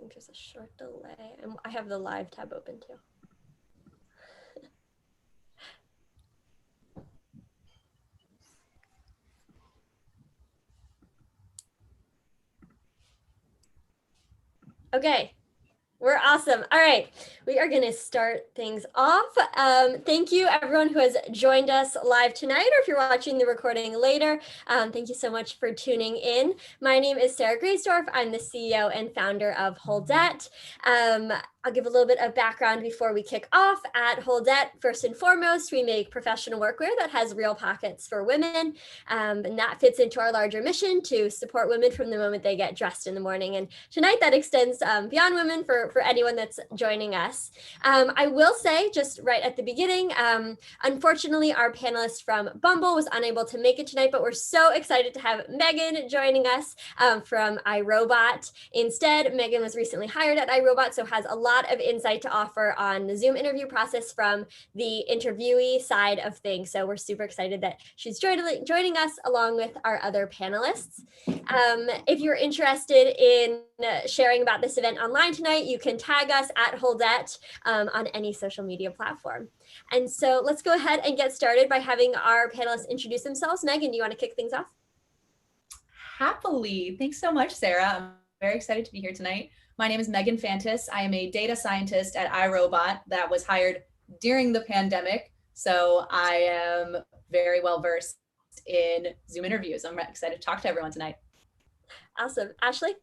think there's a short delay. I have the live tab open too. Okay, we're awesome. All right, we are going to start things off. Thank you, everyone who has joined us live tonight, or if you're watching the recording later, thank you so much for tuning in. My name is Sarah Graysdorf. I'm the CEO and founder of Holdette. I'll give a little bit of background before we kick off. At Holdette, first and foremost, we make professional workwear that has real pockets for women. And that fits into our larger mission to support women from the moment they get dressed in the morning. And tonight that extends beyond women for anyone that's joining us. I will say just right at the beginning, unfortunately, our panelist from Bumble was unable to make it tonight, but we're so excited to have Megan joining us from iRobot. Instead, Megan was recently hired at iRobot, so has a lot of insight to offer on the Zoom interview process from the interviewee side of things. So we're super excited that she's joining us along with our other panelists. If you're interested in sharing about this event online tonight, you can tag us at Holdette on any social media platform. And so let's go ahead and get started by having our panelists introduce themselves. Megan, do you want to kick things off? Happily. Thanks so much, Sarah. I'm very excited to be here tonight. My name is Megan Fantis. I am a data scientist at iRobot that was hired during the pandemic. So I am very well versed in Zoom interviews. I'm excited to talk to everyone tonight. Awesome. Ashley?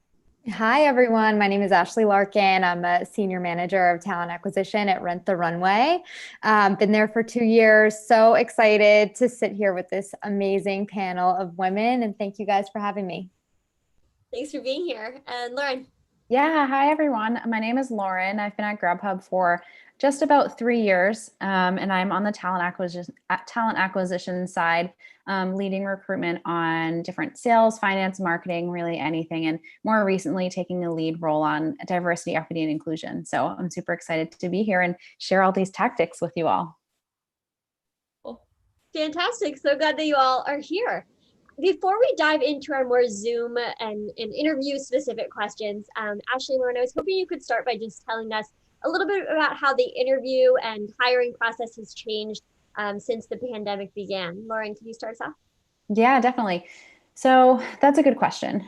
Hi, everyone. My name is Ashley Larkin. I'm a senior manager of talent acquisition at Rent the Runway. Been there for 2 years. So excited to sit here with this amazing panel of women. And thank you guys for having me. Thanks for being here. And Lauren? Yeah, hi, everyone. My name is Lauren. I've been at Grubhub for just about 3 years, and I'm on the talent acquisition side, leading recruitment on different sales, finance, marketing, really anything, and more recently taking a lead role on diversity, equity, and inclusion. So I'm super excited to be here and share all these tactics with you all. Fantastic. So glad that you all are here. Before we dive into our more Zoom and interview specific questions, Ashley, Lauren, I was hoping you could start by just telling us a little bit about how the interview and hiring process has changed since the pandemic began. Lauren, can you start us off? Yeah, definitely. So that's a good question.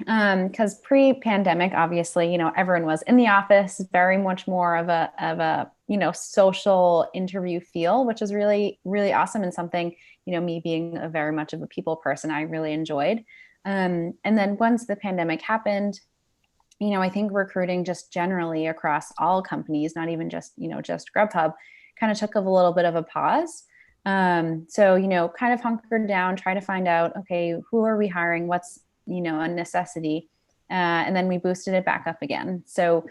Because pre-pandemic, obviously, everyone was in the office, very much more of a social interview feel, which is really, really awesome, and something, me being a very much of a people person, I really enjoyed. And then once the pandemic happened, I think recruiting just generally across all companies, not even just Grubhub, kind of took a little bit of a pause. So, kind of hunkered down, try to find out, okay, who are we hiring? What's, a necessity? And then we boosted it back up again. So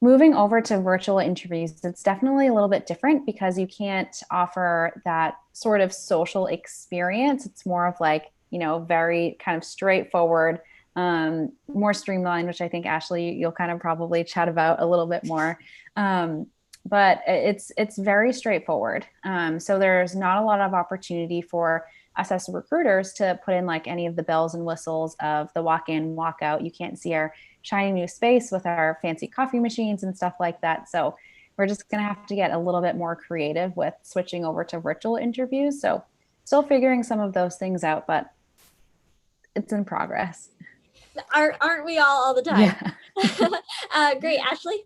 moving over to virtual interviews, it's definitely a little bit different because you can't offer that sort of social experience. It's more of like, very kind of straightforward, more streamlined, which I think, Ashley, you'll kind of probably chat about a little bit more. But it's very straightforward. So there's not a lot of opportunity for us as recruiters to put in like any of the bells and whistles of the walk in, walk out. You can't see our shiny new space with our fancy coffee machines and stuff like that. So we're just going to have to get a little bit more creative with switching over to virtual interviews. So still figuring some of those things out, but it's in progress. Aren't we all the time? Yeah. Great. Ashley?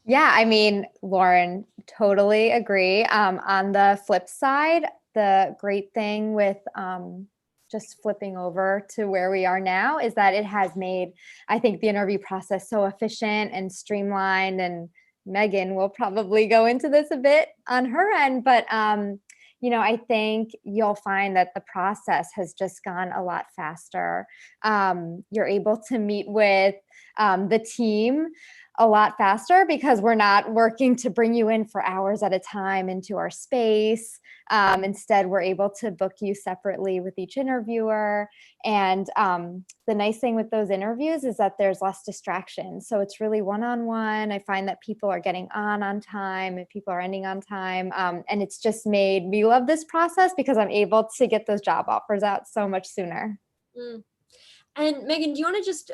Yeah, I mean, Lauren, totally agree. On the flip side, the great thing with just flipping over to where we are now is that it has made, I think, the interview process so efficient and streamlined. And Megan will probably go into this a bit on her end, but I think you'll find that the process has just gone a lot faster. You're able to meet with the team a lot faster because we're not working to bring you in for hours at a time into our space. Instead, we're able to book you separately with each interviewer. And the nice thing with those interviews is that there's less distraction. So it's really one-on-one. I find that people are getting on time and people are ending on time. And it's just made me love this process because I'm able to get those job offers out so much sooner. And Megan, do you want to just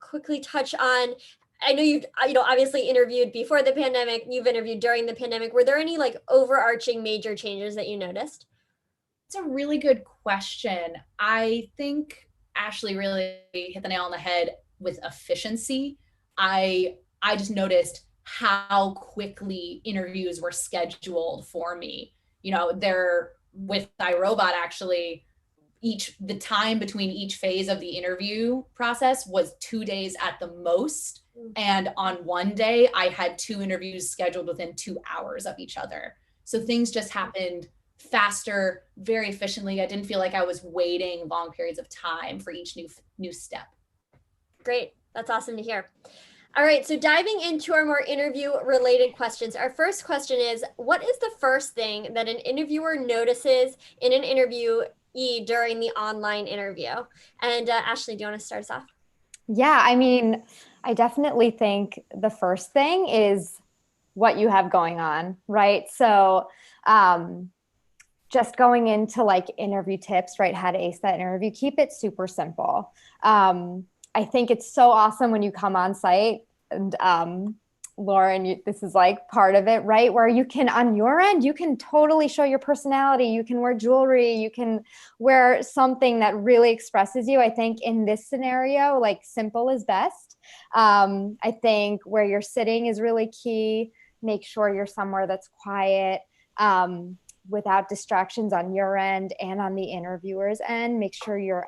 quickly touch on I know you've, obviously interviewed before the pandemic, you've interviewed during the pandemic. Were there any like overarching major changes that you noticed? It's a really good question. I think Ashley really hit the nail on the head with efficiency. I just noticed how quickly interviews were scheduled for me. They're with iRobot actually, the time between each phase of the interview process was 2 days at the most. And on one day, I had 2 interviews scheduled within 2 hours of each other. So things just happened faster, very efficiently. I didn't feel like I was waiting long periods of time for each new step. Great. That's awesome to hear. All right. So diving into our more interview related questions, our first question is, what is the first thing that an interviewer notices in an interview during the online interview? And Ashley, do you want to start us off? Yeah, I mean, I definitely think the first thing is what you have going on, right? So just going into like interview tips, right? How to ace that interview, keep it super simple. I think it's so awesome when you come on site and Lauren, this is like part of it, right? Where you can, on your end, you can totally show your personality. You can wear jewelry. You can wear something that really expresses you. I think in this scenario, like simple is best. I think where you're sitting is really key. Make sure you're somewhere that's quiet, without distractions on your end and on the interviewer's end. Make sure you're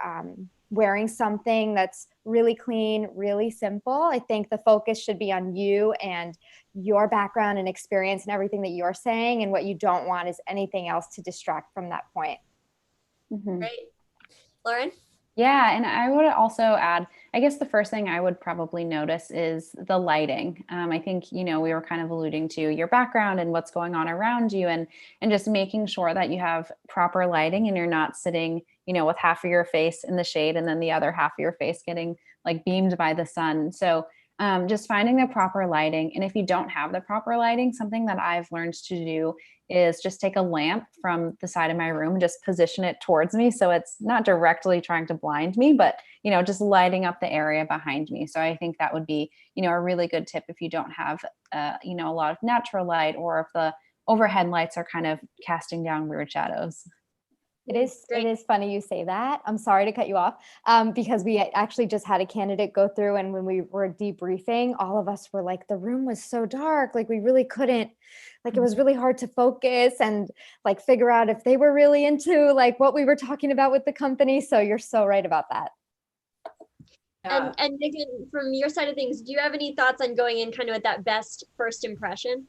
wearing something that's really clean, really simple. I think the focus should be on you and your background and experience and everything that you're saying. And what you don't want is anything else to distract from that point. Mm-hmm. Great. Lauren? Yeah, and I would also add, I guess the first thing I would probably notice is the lighting. I think, we were kind of alluding to your background and what's going on around you, and just making sure that you have proper lighting and you're not sitting, with half of your face in the shade and then the other half of your face getting like beamed by the sun. So just finding the proper lighting. And if you don't have the proper lighting, something that I've learned to do is just take a lamp from the side of my room, just position it towards me. So it's not directly trying to blind me, but, just lighting up the area behind me. So I think that would be, a really good tip if you don't have, a lot of natural light, or if the overhead lights are kind of casting down weird shadows. It is funny you say that. I'm sorry to cut you off, because we actually just had a candidate go through, and when we were debriefing, all of us were like, the room was so dark, like we really couldn't, like it was really hard to focus and like figure out if they were really into like what we were talking about with the company. So you're so right about that. And Megan, from your side of things, do you have any thoughts on going in kind of with that best first impression?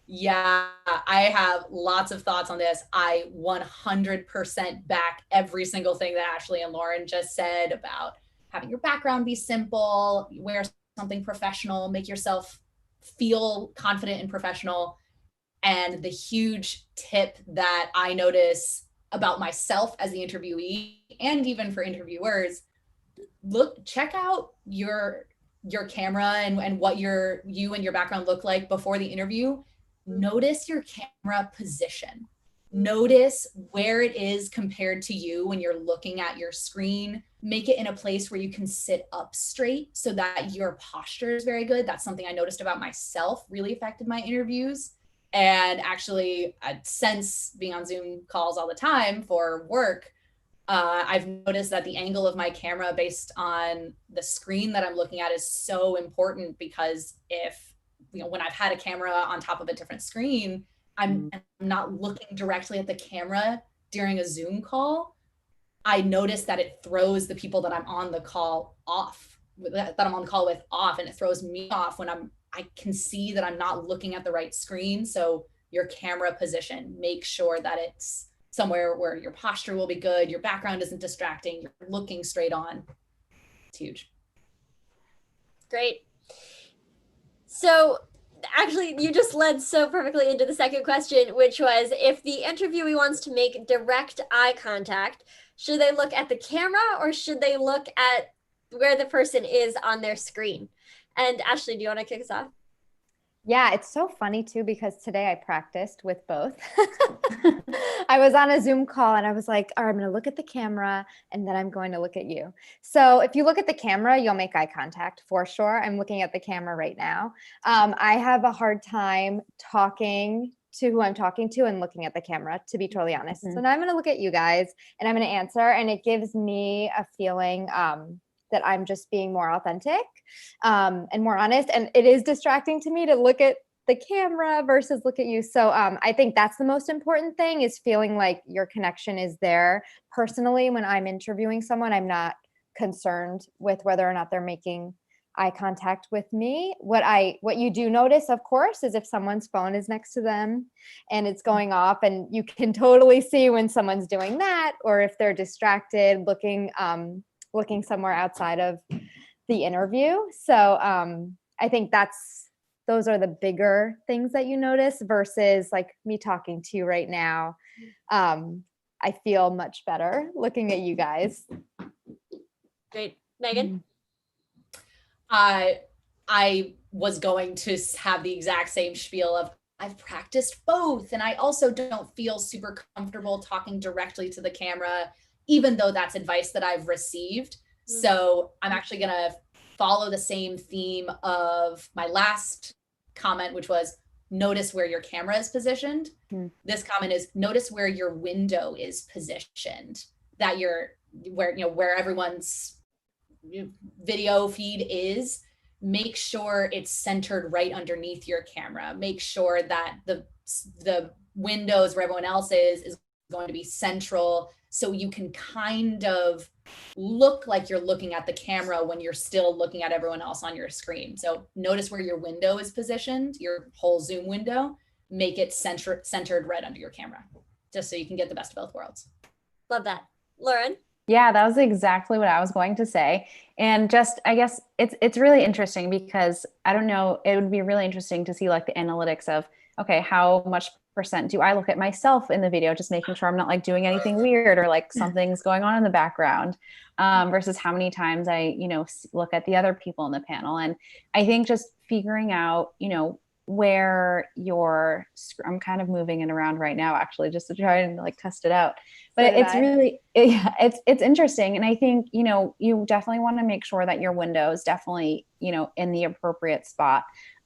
Yeah, I have lots of thoughts on this. I 100% back every single thing that Ashley and Lauren just said about having your background be simple, wear something professional, make yourself feel confident and professional. And the huge tip that I notice about myself as the interviewee, and even for interviewers, check out your camera and what you and your background look like before the interview. Notice your camera position. Notice where it is compared to you when you're looking at your screen. Make it in a place where you can sit up straight so that your posture is very good. That's something I noticed about myself, really affected my interviews. And actually, since being on Zoom calls all the time for work, I've noticed that the angle of my camera based on the screen that I'm looking at is so important, because if when I've had a camera on top of a different screen, I'm not looking directly at the camera during a Zoom call, I notice that it throws the people that I'm on the call off, that I'm on the call with off, and it throws me off when I can see that I'm not looking at the right screen. So your camera position, make sure that it's somewhere where your posture will be good, your background isn't distracting, you're looking straight on. It's huge. Great. So actually, you just led so perfectly into the second question, which was, if the interviewee wants to make direct eye contact, should they look at the camera or should they look at where the person is on their screen? And Ashley, do you want to kick us off? Yeah, it's so funny too, because today I practiced with both. I was on a Zoom call and I was like, all right, I'm going to look at the camera and then I'm going to look at you. So if you look at the camera, you'll make eye contact for sure. I'm looking at the camera right now. I have a hard time talking to who I'm talking to and looking at the camera, to be totally honest. So now I'm going to look at you guys and I'm going to answer, and it gives me a feeling that I'm just being more authentic and more honest. And it is distracting to me to look at the camera versus look at you. So I think that's the most important thing, is feeling like your connection is there. Personally, when I'm interviewing someone, I'm not concerned with whether or not they're making eye contact with me. What you do notice, of course, is if someone's phone is next to them and it's going off, and you can totally see when someone's doing that, or if they're distracted looking somewhere outside of the interview. So I think those are the bigger things that you notice versus like me talking to you right now. I feel much better looking at you guys. Great. Megan? I was going to have the exact same spiel of, I've practiced both, and I also don't feel super comfortable talking directly to the camera, even though that's advice that I've received. So I'm actually going to follow the same theme of my last comment, which was notice where your camera is positioned. This comment is notice where your window is positioned, that where everyone's video feed is. Make sure it's centered right underneath your camera. Make sure that the windows where everyone else is going to be central, so you can kind of look like you're looking at the camera when you're still looking at everyone else on your screen. So notice where your window is positioned, your whole Zoom window. Make it centered right under your camera, just so you can get the best of both worlds. Love that. Lauren? Yeah, that was exactly what I was going to say. And just, I guess it's really interesting because I don't know, it would be really interesting to see like the analytics of, okay, how much percent do I look at myself in the video, just making sure I'm not like doing anything weird or like something's going on in the background, versus how many times I, look at the other people in the panel. And I think just figuring out, where I'm kind of moving it around right now, actually, just to try and like test it out. But it's really, it's interesting. And I think, you definitely want to make sure that your window is definitely, in the appropriate spot.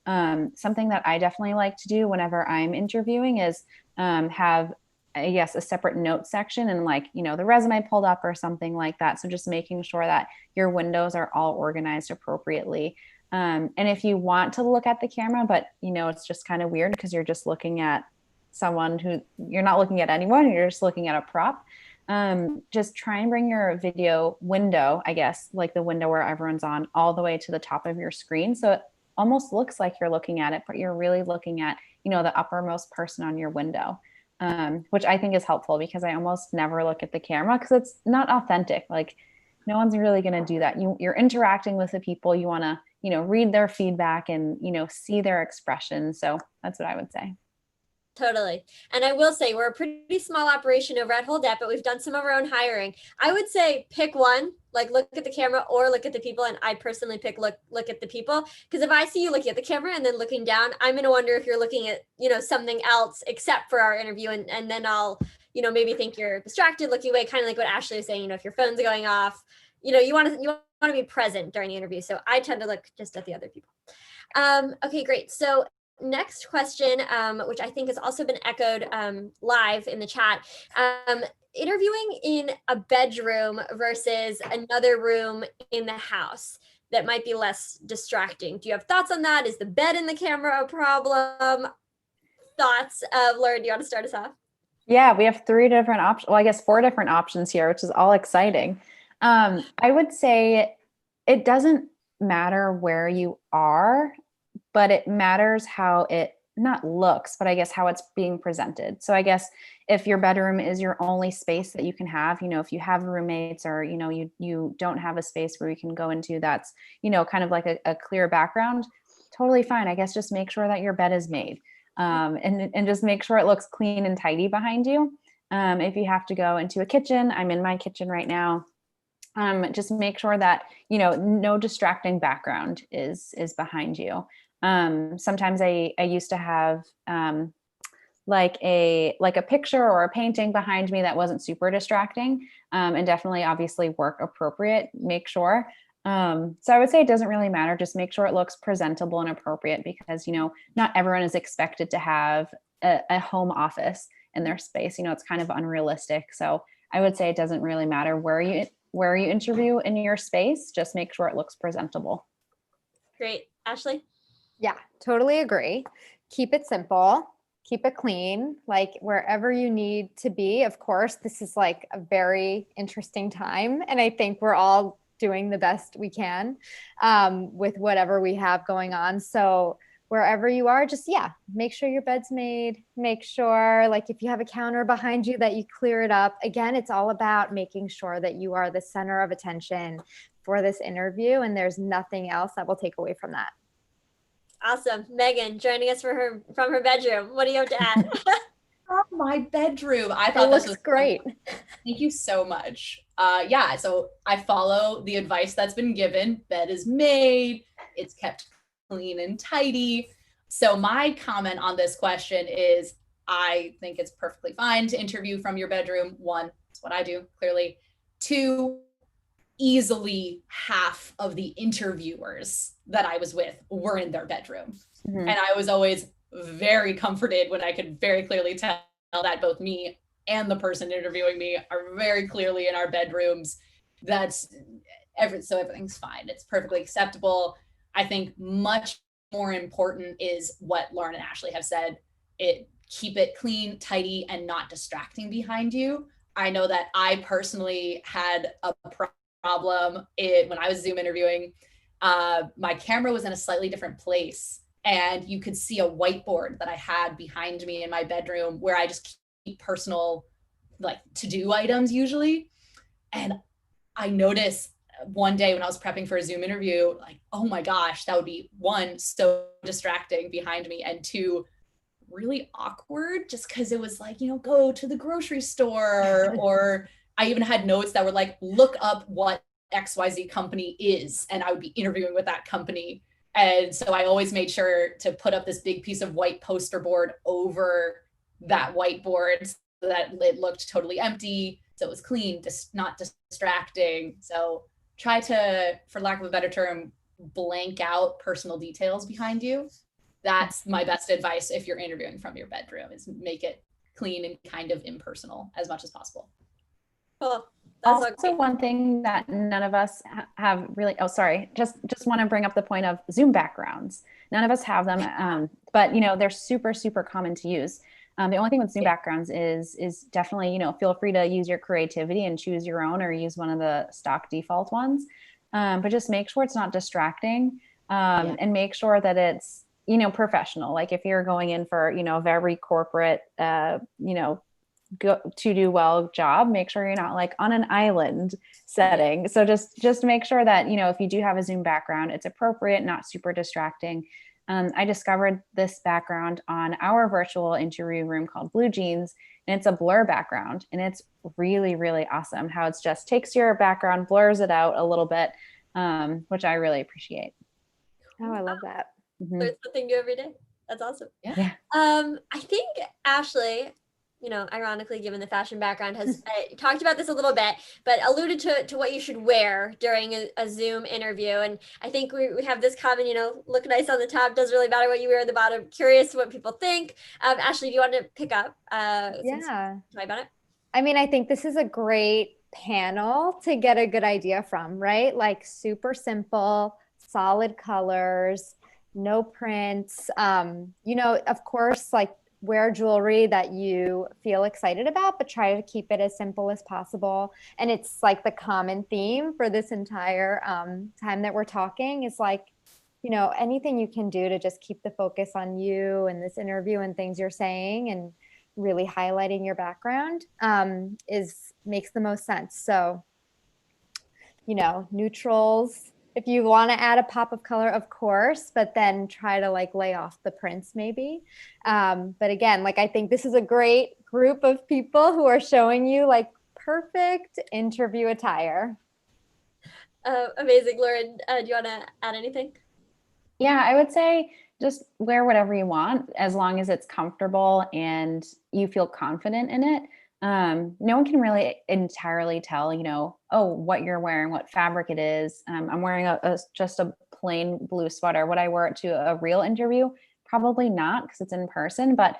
Something that I definitely like to do whenever I'm interviewing is have, I guess, a separate note section and like, the resume pulled up or something like that. So just making sure that your windows are all organized appropriately. And if you want to look at the camera, but it's just kind of weird because you're just looking at someone who you're not looking at anyone, you're just looking at a prop. Just try and bring your video window, I guess, like the window where everyone's on, all the way to the top of your screen. So it almost looks like you're looking at it, but you're really looking at, the uppermost person on your window, which I think is helpful because I almost never look at the camera because it's not authentic. Like no one's really going to do that. You're interacting with the people. You want to, read their feedback and, see their expression. So that's what I would say. Totally. And I will say we're a pretty small operation over at Hold Up, but we've done some of our own hiring. I would say pick one, like look at the camera or look at the people. And I personally pick look at the people, because if I see you looking at the camera and then looking down, I'm going to wonder if you're looking at, something else except for our interview. And then I'll, maybe think you're distracted, looking away, kind of like what Ashley was saying, if your phone's going off, you want to be present during the interview. So I tend to look just at the other people. Okay, great. So next question, which I think has also been echoed live in the chat. Interviewing in a bedroom versus another room in the house that might be less distracting. Do you have thoughts on that? Is the bed in the camera a problem? Thoughts? Lauren, do you want to start us off? Yeah, we have 3 different options. Well, I guess 4 different options here, which is all exciting. I would say it doesn't matter where you are, but it matters how it not looks, but I guess how it's being presented. So I guess if your bedroom is your only space that you can have, if you have roommates or, you don't have a space where you can go into that's, kind of like a clear background, totally fine. I guess just make sure that your bed is made. And just make sure it looks clean and tidy behind you. If you have to go into a kitchen, I'm in my kitchen right now. Just make sure that, no distracting background is behind you. Sometimes I used to have like a picture or a painting behind me that wasn't super distracting, and definitely obviously work appropriate, make sure. So I would say it doesn't really matter. Just make sure it looks presentable and appropriate, because, not everyone is expected to have a home office in their space. It's kind of unrealistic. So I would say it doesn't really matter where you interview in your space. Just make sure it looks presentable. Great. Ashley? Yeah, totally agree. Keep it simple, keep it clean, like wherever you need to be. Of course, this is like a very interesting time, and I think we're all doing the best we can with whatever we have going on. So wherever you are, just, make sure your bed's made, make sure, like, if you have a counter behind you, that you clear it up. Again, it's all about making sure that you are the center of attention for this interview, and there's nothing else that will take away from that. Awesome. Megan joining us from her bedroom. What do you have to add? Oh, my bedroom. I thought It this looks was great. Thank you so much. So I follow the advice that's been given. Bed is made, it's kept clean and tidy. So my comment on this question is, I think it's perfectly fine to interview from your bedroom. One, it's what I do, clearly. Two, easily half of the interviewers that I was with were in their bedroom. Mhm. And I was always very comforted when I could very clearly tell that both me and the person interviewing me are very clearly in our bedrooms. So everything's fine. It's perfectly acceptable. I think much more important is what Lauren and Ashley have said. Keep it clean, tidy, and not distracting behind you. I know that I personally had a problem when I was Zoom interviewing. My camera was in a slightly different place, and you could see a whiteboard that I had behind me in my bedroom where I just keep personal, like, to-do items usually. And I noticed one day when I was prepping for a Zoom interview, like, oh my gosh, that would be, one, so distracting behind me, and two, really awkward, just because it was like, go to the grocery store, or I even had notes that were like, look up what XYZ company is, and I would be interviewing with that company. And so I always made sure to put up this big piece of white poster board over that whiteboard so that it looked totally empty, so it was clean, just not distracting. So try to, for lack of a better term, blank out personal details behind you. That's my best advice if you're interviewing from your bedroom, is make it clean and kind of impersonal as much as possible. Cool. That's Also, one thing that none of us have really, just want to bring up the point of Zoom backgrounds. None of us have them, but they're super, super common to use. The only thing with Zoom backgrounds is definitely, feel free to use your creativity and choose your own, or use one of the stock default ones. But just make sure it's not distracting, and make sure that it's, professional. Like if you're going in for, a very corporate, to do well job, make sure you're not like on an island setting. So just make sure that, if you do have a Zoom background, it's appropriate, not super distracting. I discovered this background on our virtual interview room called Blue Jeans, and it's a blur background, and it's really, really awesome how it's just takes your background, blurs it out a little bit, which I really appreciate. Oh, I love that. Mhm. Learn something new every day. That's awesome. Yeah. I think Ashley, ironically, given the fashion background, has talked about this a little bit, but alluded to what you should wear during a Zoom interview. And I think we have this common, look nice on the top, doesn't really matter what you wear on the bottom. Curious what people think. Ashley, do you want to pick up? Yeah. Talk about it. I mean, I think this is a great panel to get a good idea from, right? Like super solid colors, no prints. Of course, like wear jewelry that you feel excited about, but try to keep it as simple as possible. And it's like the common theme for this entire time that we're talking is like, anything you can do to just keep the focus on you and this interview and things you're saying and really highlighting your background makes the most sense. So, neutrals, if you want to add a pop of color, of course, but then try to like lay off the prints maybe. But again, like I think this is a great group of people who are showing you like perfect interview attire. Amazing. Lauren, do you want to add anything? Yeah, I would say, just wear whatever you want as long as it's comfortable and you feel confident in it. No one can really entirely tell, oh, what you're wearing, what fabric it is. I'm wearing just a plain blue sweater. Would I wear it to a real interview? Probably not, because it's in person, but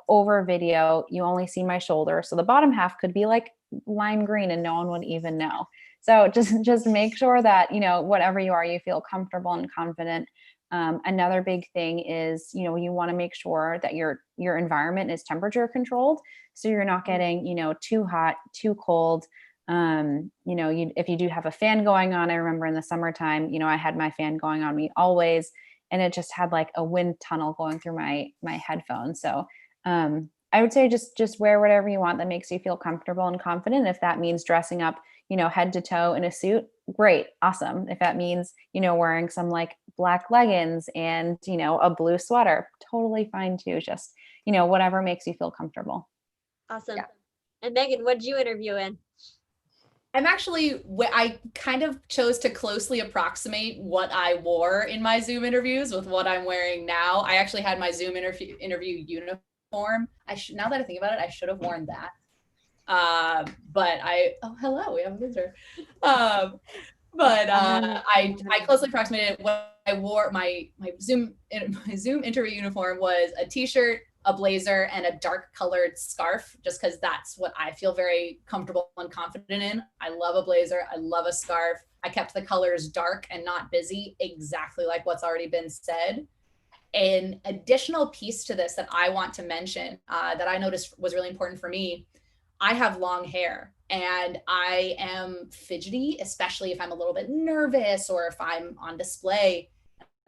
over video, you only see my shoulder. So the bottom half could be like lime green and no one would even know. So just make sure that, whatever you are, you feel comfortable and confident. Another big thing is, you want to make sure that your environment is temperature controlled. So you're not getting, too hot, too cold. If you do have a fan going on, I remember in the summertime, I had my fan going on me always, and it just had like a wind tunnel going through my headphones. So I would say just wear whatever you want that makes you feel comfortable and confident. If that means dressing up, head to toe in a suit, great, awesome. If that means, wearing some like black leggings and, a blue sweater, totally fine too. Just, whatever makes you feel comfortable. Awesome. Yeah. And Megan, what did you interview in? I kind of chose to closely approximate what I wore in my Zoom interviews with what I'm wearing now. I actually had my Zoom interview uniform. Now that I think about it, I should have worn that. Oh, hello, we have a visitor. I closely approximated what I wore. My Zoom interview uniform was a t-shirt, a blazer, and a dark colored scarf, just because that's what I feel very comfortable and confident in. I love a blazer. I love a scarf. I kept the colors dark and not busy, exactly like what's already been said. An additional piece to this that I want to mention that I noticed was really important for me, I have long hair and I am fidgety, especially if I'm a little bit nervous or if I'm on display,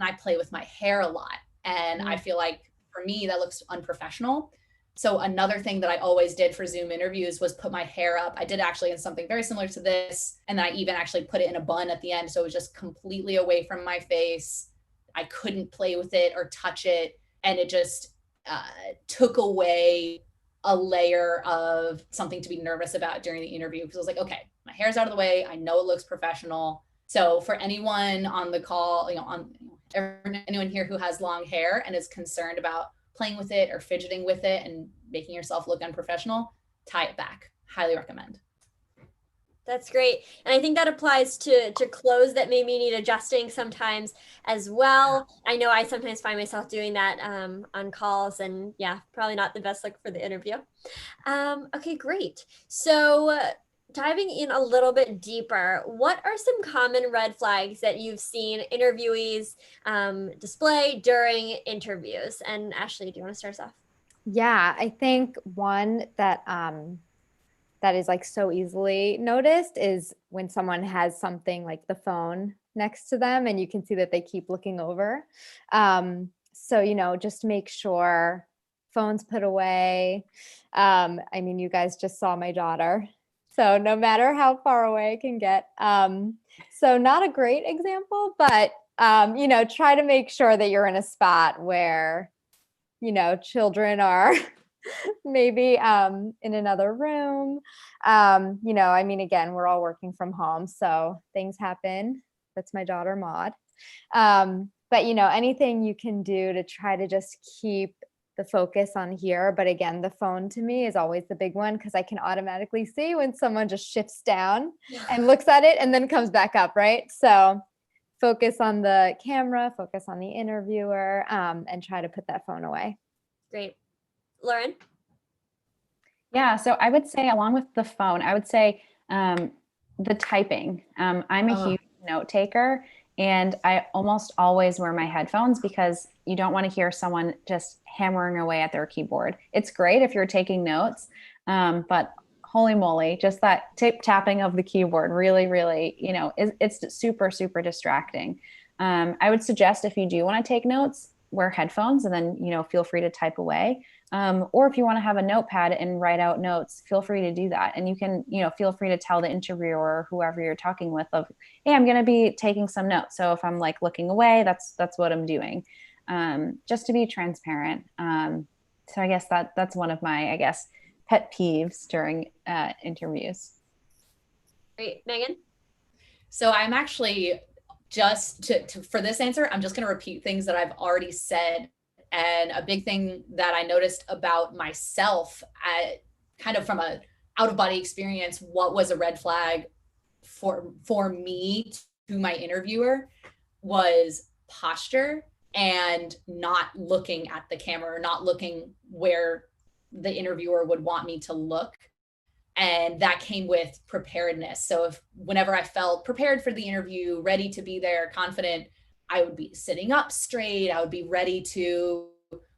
and I play with my hair a lot. And I feel like for me, that looks unprofessional. So another thing that I always did for Zoom interviews was put my hair up. I did actually in something very similar to this. And then I even actually put it in a bun at the end. So it was just completely away from my face. I couldn't play with it or touch it. And it just took away a layer of something to be nervous about during the interview. Because I was like, okay, my hair's out of the way. I know it looks professional. So for anyone on the call, anyone here who has long hair and is concerned about playing with it or fidgeting with it and making yourself look unprofessional, tie it back. Highly recommend. That's great. And I think that applies to clothes that maybe need adjusting sometimes as well. I know I sometimes find myself doing that on calls, and yeah, probably not the best look for the interview. Okay, great. So diving in a little bit deeper, what are some common red flags that you've seen interviewees display during interviews? And Ashley, do you want to start us off? Yeah, I think one that is like so easily noticed is when someone has something like the phone next to them and you can see that they keep looking over. So, just make sure phone's put away. I mean, you guys just saw my daughter. So no matter how far away it can get. So not a great example, but, try to make sure that you're in a spot where, children are maybe in another room. Again, we're all working from home, so things happen. That's my daughter, Maud. But, anything you can do to try to just keep the focus on here. But again, the phone to me is always the big one because I can automatically see when someone just shifts down and looks at it and then comes back up, right? So focus on the camera, focus on the interviewer, and try to put that phone away. Great. Lauren? Yeah, so I would say along with the phone, I would say the typing. I'm a huge note taker, and I almost always wear my headphones because you don't want to hear someone just hammering away at their keyboard. It's great if you're taking notes, but holy moly, just that tapping of the keyboard really, really, it's super, super distracting. I would suggest if you do want to take notes, wear headphones and then, feel free to type away. Or if you want to have a notepad and write out notes, feel free to do that. And you can, feel free to tell the interviewer or whoever you're talking with of, hey, I'm going to be taking some notes. So if I'm like looking away, that's what I'm doing. Just to be transparent. So I guess that's one of my, pet peeves during interviews. Great. Megan? So I'm actually just for this answer, I'm just going to repeat things that I've already said. And a big thing that I noticed about myself, kind of from a out of body experience, what was a red flag for me to my interviewer was posture and not looking at the camera, or not looking where the interviewer would want me to look. And that came with preparedness. So whenever I felt prepared for the interview, ready to be there, confident, I would be sitting up straight. I would be ready to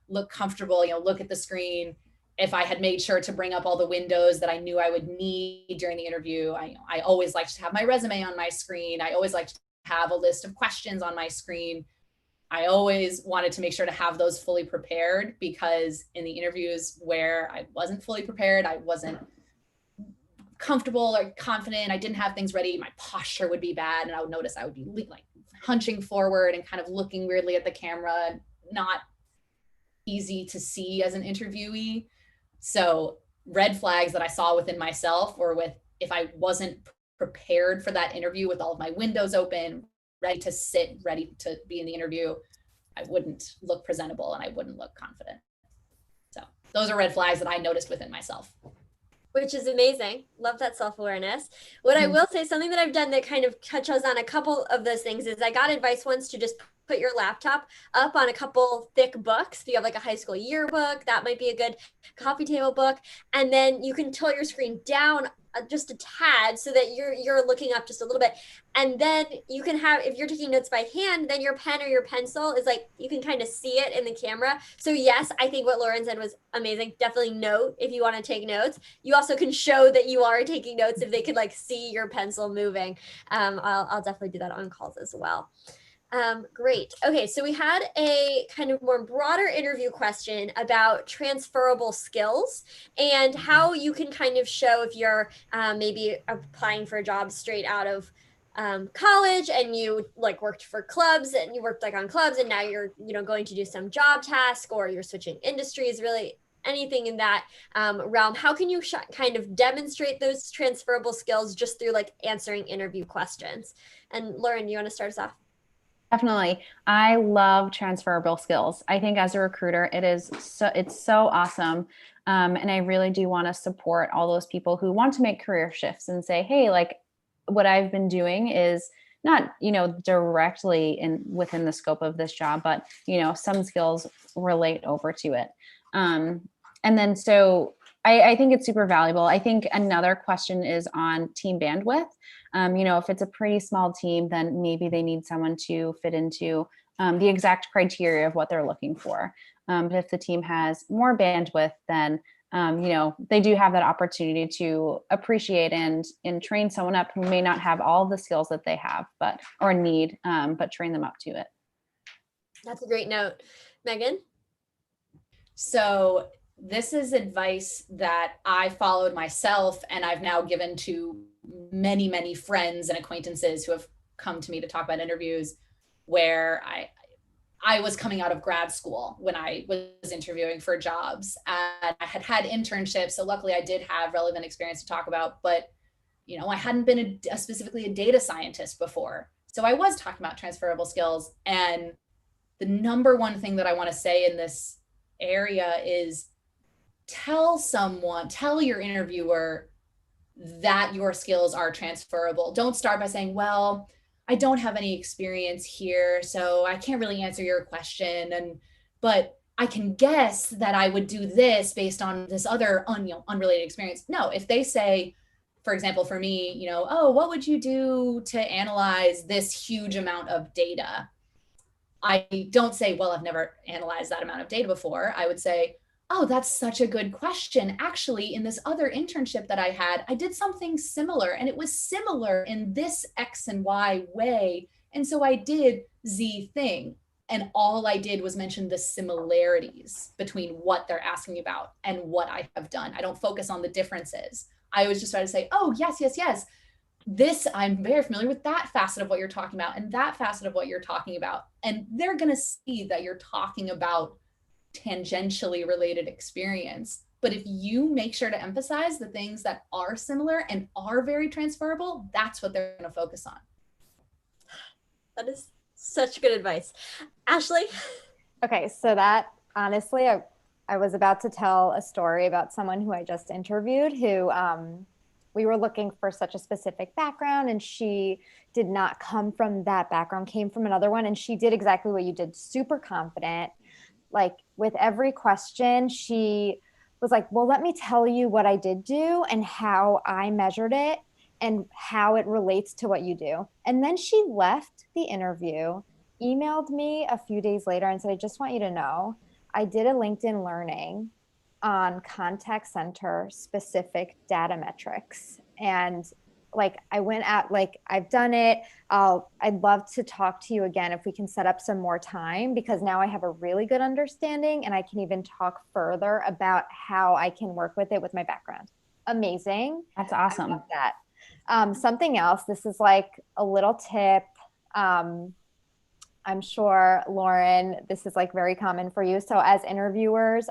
look comfortable, look at the screen. If I had made sure to bring up all the windows that I knew I would need during the interview, I always liked to have my resume on my screen. I always liked to have a list of questions on my screen. I always wanted to make sure to have those fully prepared, because in the interviews where I wasn't fully prepared, I wasn't comfortable or confident, I didn't have things ready, my posture would be bad, and I would notice I would be like hunching forward and kind of looking weirdly at the camera, not easy to see as an interviewee. So red flags that I saw within myself, or with if I wasn't prepared for that interview with all of my windows open, ready to sit, ready to be in the interview, I wouldn't look presentable and I wouldn't look confident. So those are red flags that I noticed within myself. Which is amazing. Love that self-awareness. What I will say, something that I've done that kind of touches on a couple of those things, is I got advice once to just put your laptop up on a couple thick books. If you have like a high school yearbook, that might be a good coffee table book. And then you can tilt your screen down just a tad so that you're looking up just a little bit. And then you can have, if you're taking notes by hand, then your pen or your pencil is like, you can kind of see it in the camera. So yes, I think what Lauren said was amazing. Definitely note if you want to take notes. You also can show that you are taking notes if they could like see your pencil moving. I'll definitely do that on calls as well. Great. Okay, so we had a kind of more broader interview question about transferable skills and how you can kind of show if you're maybe applying for a job straight out of college and you like worked for clubs and you worked like on clubs and now you're going to do some job task, or you're switching industries, really anything in that realm. How can you kind of demonstrate those transferable skills just through like answering interview questions? And Lauren, you want to start us off? Definitely. I love transferable skills. I think as a recruiter, it's so awesome. And I really do want to support all those people who want to make career shifts and say, hey, like what I've been doing is not, directly within the scope of this job, but, some skills relate over to it. And then, so I think it's super valuable. I think another question is on team bandwidth. If it's a pretty small team, then maybe they need someone to fit into the exact criteria of what they're looking for. But if the team has more bandwidth, then, they do have that opportunity to appreciate and train someone up who may not have all the skills that they have, but train them up to it. That's a great note. Megan? So this is advice that I followed myself, and I've now given to many, many friends and acquaintances who have come to me to talk about interviews, where I was coming out of grad school when I was interviewing for jobs, and I had internships. So luckily I did have relevant experience to talk about, but I hadn't been specifically a data scientist before. So I was talking about transferable skills. And the number one thing that I want to say in this area is tell your interviewer that your skills are transferable. Don't start by saying, well, I don't have any experience here, so I can't really answer your question. But I can guess that I would do this based on this other unrelated experience. No, if they say, for example, for me, oh, what would you do to analyze this huge amount of data? I don't say, well, I've never analyzed that amount of data before. I would say, oh, that's such a good question. Actually, in this other internship that I had, I did something similar, and it was similar in this X and Y way. And so I did Z thing. And all I did was mention the similarities between what they're asking about and what I have done. I don't focus on the differences. I was just trying to say, oh, yes, yes, yes. This, I'm very familiar with that facet of what you're talking about and that facet of what you're talking about. And they're going to see that you're talking about tangentially related experience. But if you make sure to emphasize the things that are similar and are very transferable, that's what they're going to focus on. That is such good advice. Ashley? Okay, so that honestly, I was about to tell a story about someone who I just interviewed who we were looking for such a specific background, and she did not come from that background, came from another one, and she did exactly what you did, super confident. Like with every question, she was like, well, let me tell you what I did do and how I measured it and how it relates to what you do. And then she left the interview, emailed me a few days later and said, I just want you to know, I did a LinkedIn learning on contact center specific data metrics. And like I went out, like I've done it. I'd love to talk to you again if we can set up some more time, because now I have a really good understanding and I can even talk further about how I can work with it with my background. Amazing. That's I awesome. love that. Something else, this is like a little tip. I'm sure, Lauren, this is like very common for you. So as interviewers,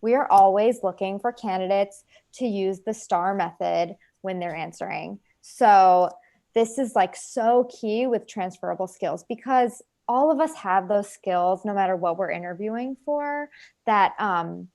we are always looking for candidates to use the STAR method when they're answering. So this is like so key with transferable skills, because all of us have those skills no matter what we're interviewing for, that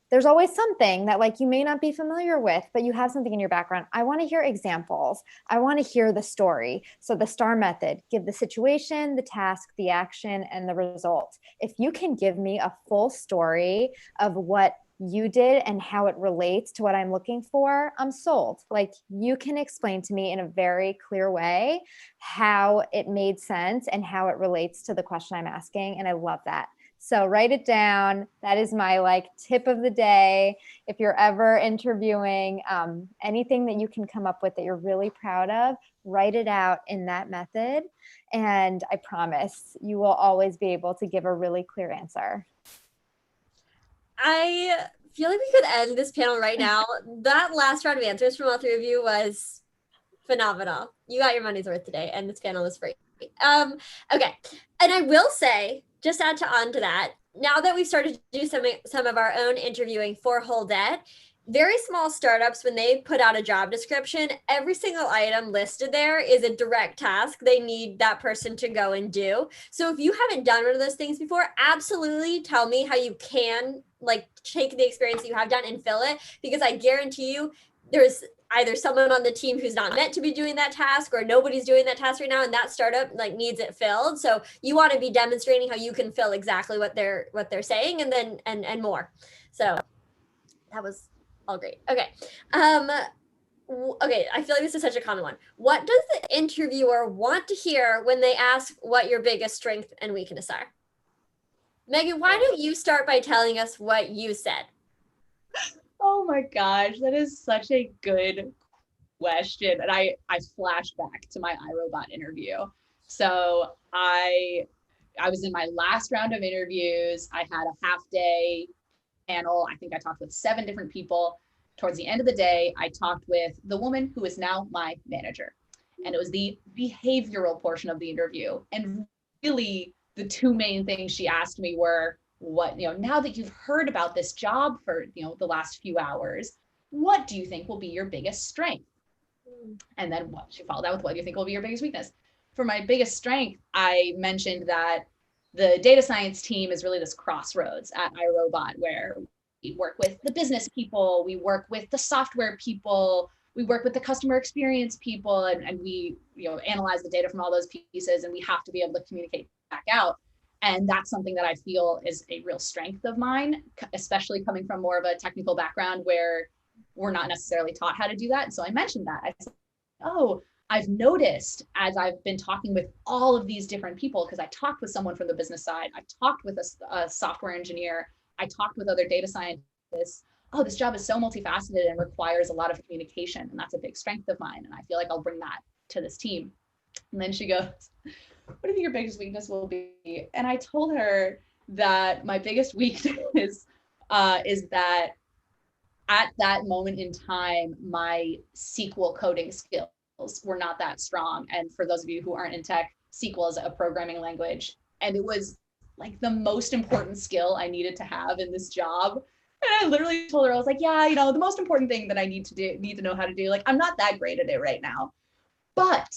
there's always something that like you may not be familiar with, but you have something in your background. I want to hear examples. I want to hear the story. So the STAR method, give the situation, the task, the action, and the result. If you can give me a full story of what you did and how it relates to what I'm looking for, I'm sold. Like you can explain to me in a very clear way how it made sense and how it relates to the question I'm asking. And I love that. So write it down. That is my like tip of the day. If you're ever interviewing, anything that you can come up with that you're really proud of, write it out in that method. And I promise you will always be able to give a really clear answer. I feel like we could end this panel right now. That last round of answers from all three of you was phenomenal. You got your money's worth today, and this panel was free. Okay, and I will say, just add on to that, now that we've started to do some of our own interviewing for Holdet, very small startups, when they put out a job description, every single item listed there is a direct task they need that person to go and do. So if you haven't done one of those things before, absolutely tell me how you can like take the experience that you have done and fill it, because I guarantee you there's either someone on the team who's not meant to be doing that task, or nobody's doing that task right now, and that startup like needs it filled. So you want to be demonstrating how you can fill exactly what they're saying, and then and more. So that was all great. Okay. Okay, I feel like this is such a common one. What does the interviewer want to hear when they ask what your biggest strength and weakness are? Megan, why don't you start by telling us what you said? Oh my gosh, that is such a good question. And I flashed back to my iRobot interview. So I was in my last round of interviews. I had a half day panel. I think I talked with 7 different people. Towards the end of the day, I talked with the woman who is now my manager. And it was the behavioral portion of the interview. And really, the 2 main things she asked me were, what, now that you've heard about this job for, the last few hours, what do you think will be your biggest strength? And then what she followed that with, what do you think will be your biggest weakness? For my biggest strength, I mentioned that the data science team is really this crossroads at iRobot, where we work with the business people, we work with the software people, we work with the customer experience people, and we analyze the data from all those pieces, and we have to be able to communicate back out. And that's something that I feel is a real strength of mine, especially coming from more of a technical background where we're not necessarily taught how to do that. And so I mentioned that. I said, oh, I've noticed as I've been talking with all of these different people, because I talked with someone from the business side, I talked with a software engineer, I talked with other data scientists. Oh, this job is so multifaceted and requires a lot of communication. And that's a big strength of mine. And I feel like I'll bring that to this team. And then she goes, what do you think your biggest weakness will be? And I told her that my biggest weakness is that at that moment in time, my SQL coding skills were not that strong. And for those of you who aren't in tech, SQL is a programming language. And it was like the most important skill I needed to have in this job. And I literally told her, I was like, yeah, the most important thing that I need to know how to do, like, I'm not that great at it right now. But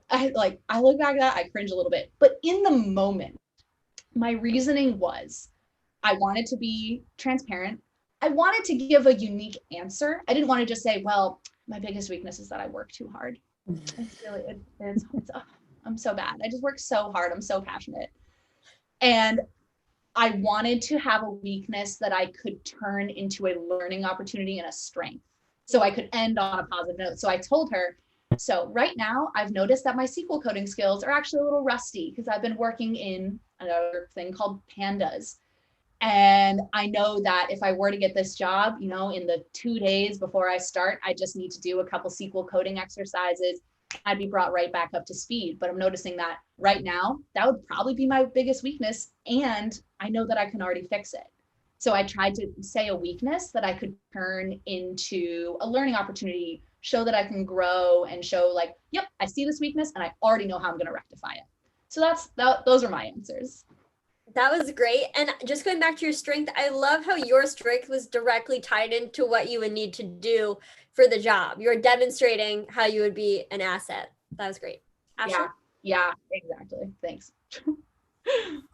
I look back at that, I cringe a little bit. But in the moment, my reasoning was I wanted to be transparent. I wanted to give a unique answer. I didn't want to just say, well, my biggest weakness is that I work too hard. It's really, I'm so bad. I just work so hard. I'm so passionate. And I wanted to have a weakness that I could turn into a learning opportunity and a strength. So I could end on a positive note. So I told her, so right now I've noticed that my SQL coding skills are actually a little rusty because I've been working in another thing called Pandas. And I know that if I were to get this job, in the 2 days before I start, I just need to do a couple SQL coding exercises. I'd be brought right back up to speed. But I'm noticing that right now, that would probably be my biggest weakness. And I know that I can already fix it. So I tried to say a weakness that I could turn into a learning opportunity, show that I can grow and show like, yep, I see this weakness and I already know how I'm going to rectify it. So those are my answers. That was great. And just going back to your strength, I love how your strength was directly tied into what you would need to do for the job. You're demonstrating how you would be an asset. That was great. Ashley? Yeah, exactly. Thanks.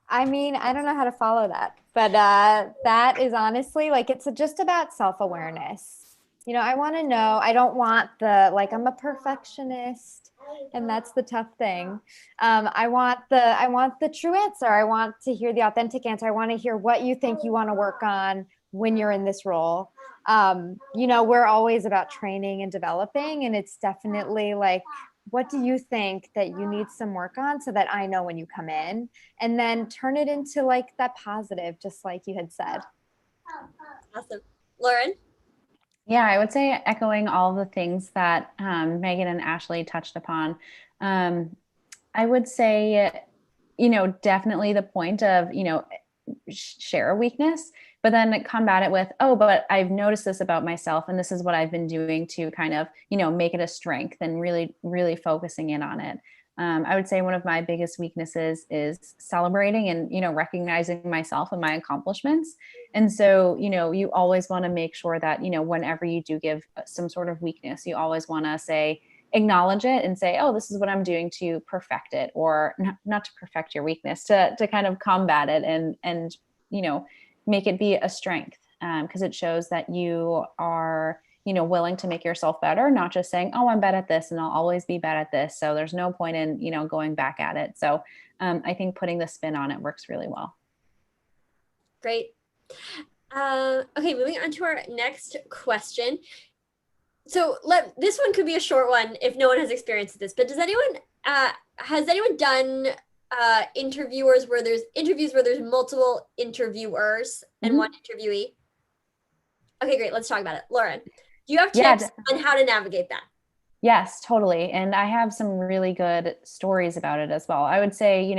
I mean, I don't know how to follow that, but that is honestly like, it's just about self-awareness. I want to know, I don't want I'm a perfectionist and that's the tough thing. I want the true answer. I want to hear the authentic answer. I want to hear what you think you want to work on when you're in this role. We're always about training and developing, and it's definitely like, what do you think that you need some work on so that I know when you come in, and then turn it into like that positive, just like you had said. Awesome. Lauren? Yeah, I would say echoing all the things that Megan and Ashley touched upon. I would say, definitely the point of, share a weakness, but then combat it with, oh, but I've noticed this about myself and this is what I've been doing to kind of, make it a strength and really, really focusing in on it. I would say one of my biggest weaknesses is celebrating and, recognizing myself and my accomplishments. And so, you always want to make sure that, whenever you do give some sort of weakness, you always want to say, acknowledge it and say, oh, this is what I'm doing to perfect it, or not to perfect your weakness, to kind of combat it and, make it be a strength. Because it shows that you are, willing to make yourself better, not just saying, oh, I'm bad at this and I'll always be bad at this. So there's no point in, going back at it. So I think putting the spin on it works really well. Great. Okay, moving on to our next question. So this one could be a short one if no one has experienced this, but has anyone done interviews where there's multiple interviewers and one interviewee? Okay, great. Let's talk about it. Lauren, do you have tips on how to navigate that? Yes, totally. And I have some really good stories about it as well. I would say,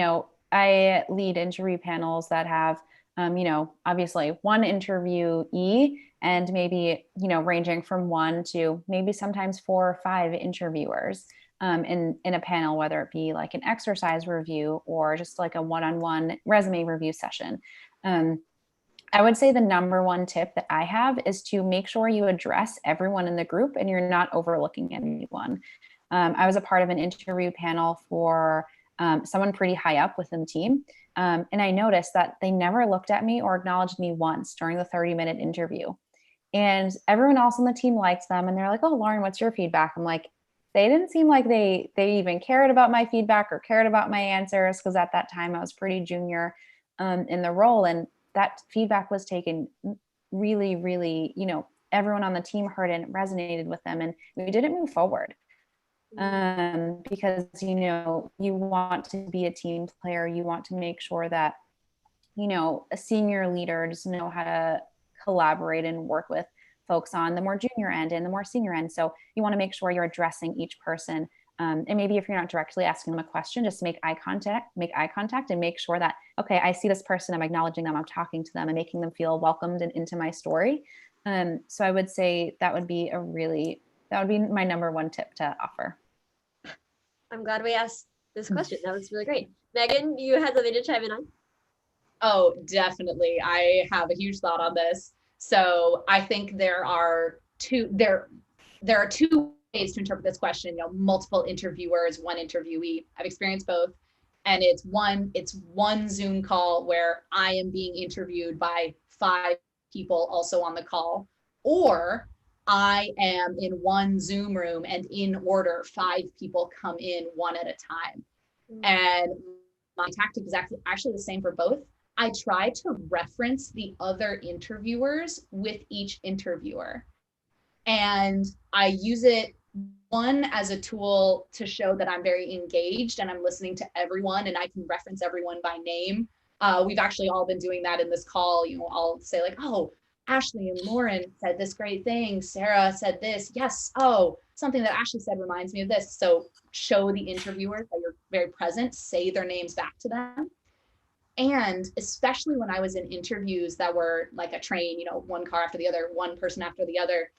I lead interview panels that have, obviously one interviewee and maybe, ranging from 1 to maybe sometimes 4 or 5 interviewers in a panel, whether it be like an exercise review or just like a one-on-one resume review session. I would say the number one tip that I have is to make sure you address everyone in the group and you're not overlooking anyone. I was a part of an interview panel for someone pretty high up within the team. And I noticed that they never looked at me or acknowledged me once during the 30-minute interview. And everyone else on the team liked them. And they're like, oh, Lauren, what's your feedback? I'm like, they didn't seem like they even cared about my feedback or cared about my answers. Because at that time I was pretty junior in the role. And that feedback was taken really, really, everyone on the team heard it and it resonated with them. And we didn't move forward. Because, you want to be a team player. You want to make sure that, a senior leader does know how to collaborate and work with folks on the more junior end and the more senior end. So you want to make sure you're addressing each person. And maybe if you're not directly asking them a question, just make eye contact and make sure that, okay, I see this person, I'm acknowledging them, I'm talking to them and making them feel welcomed and into my story. So I would say that would be my number one tip to offer. I'm glad we asked this question. That was really great. Megan, you had something to chime in on? Oh, definitely. I have a huge thought on this. So I think there are two ways to interpret this question, multiple interviewers, one interviewee. I've experienced both. And it's one Zoom call where I am being interviewed by 5 people also on the call, or I am in one Zoom room and in order 5 people come in one at a time. And my tactic is actually the same for both. I try to reference the other interviewers with each interviewer. And I use it, one, as a tool to show that I'm very engaged and I'm listening to everyone and I can reference everyone by name. We've actually all been doing that in this call. I'll say like, oh, Ashley and Lauren said this great thing. Sarah said this. Yes. Oh, something that Ashley said reminds me of this. So show the interviewers that you're very present, say their names back to them. And especially when I was in interviews that were like a train, one car after the other, one person after the other,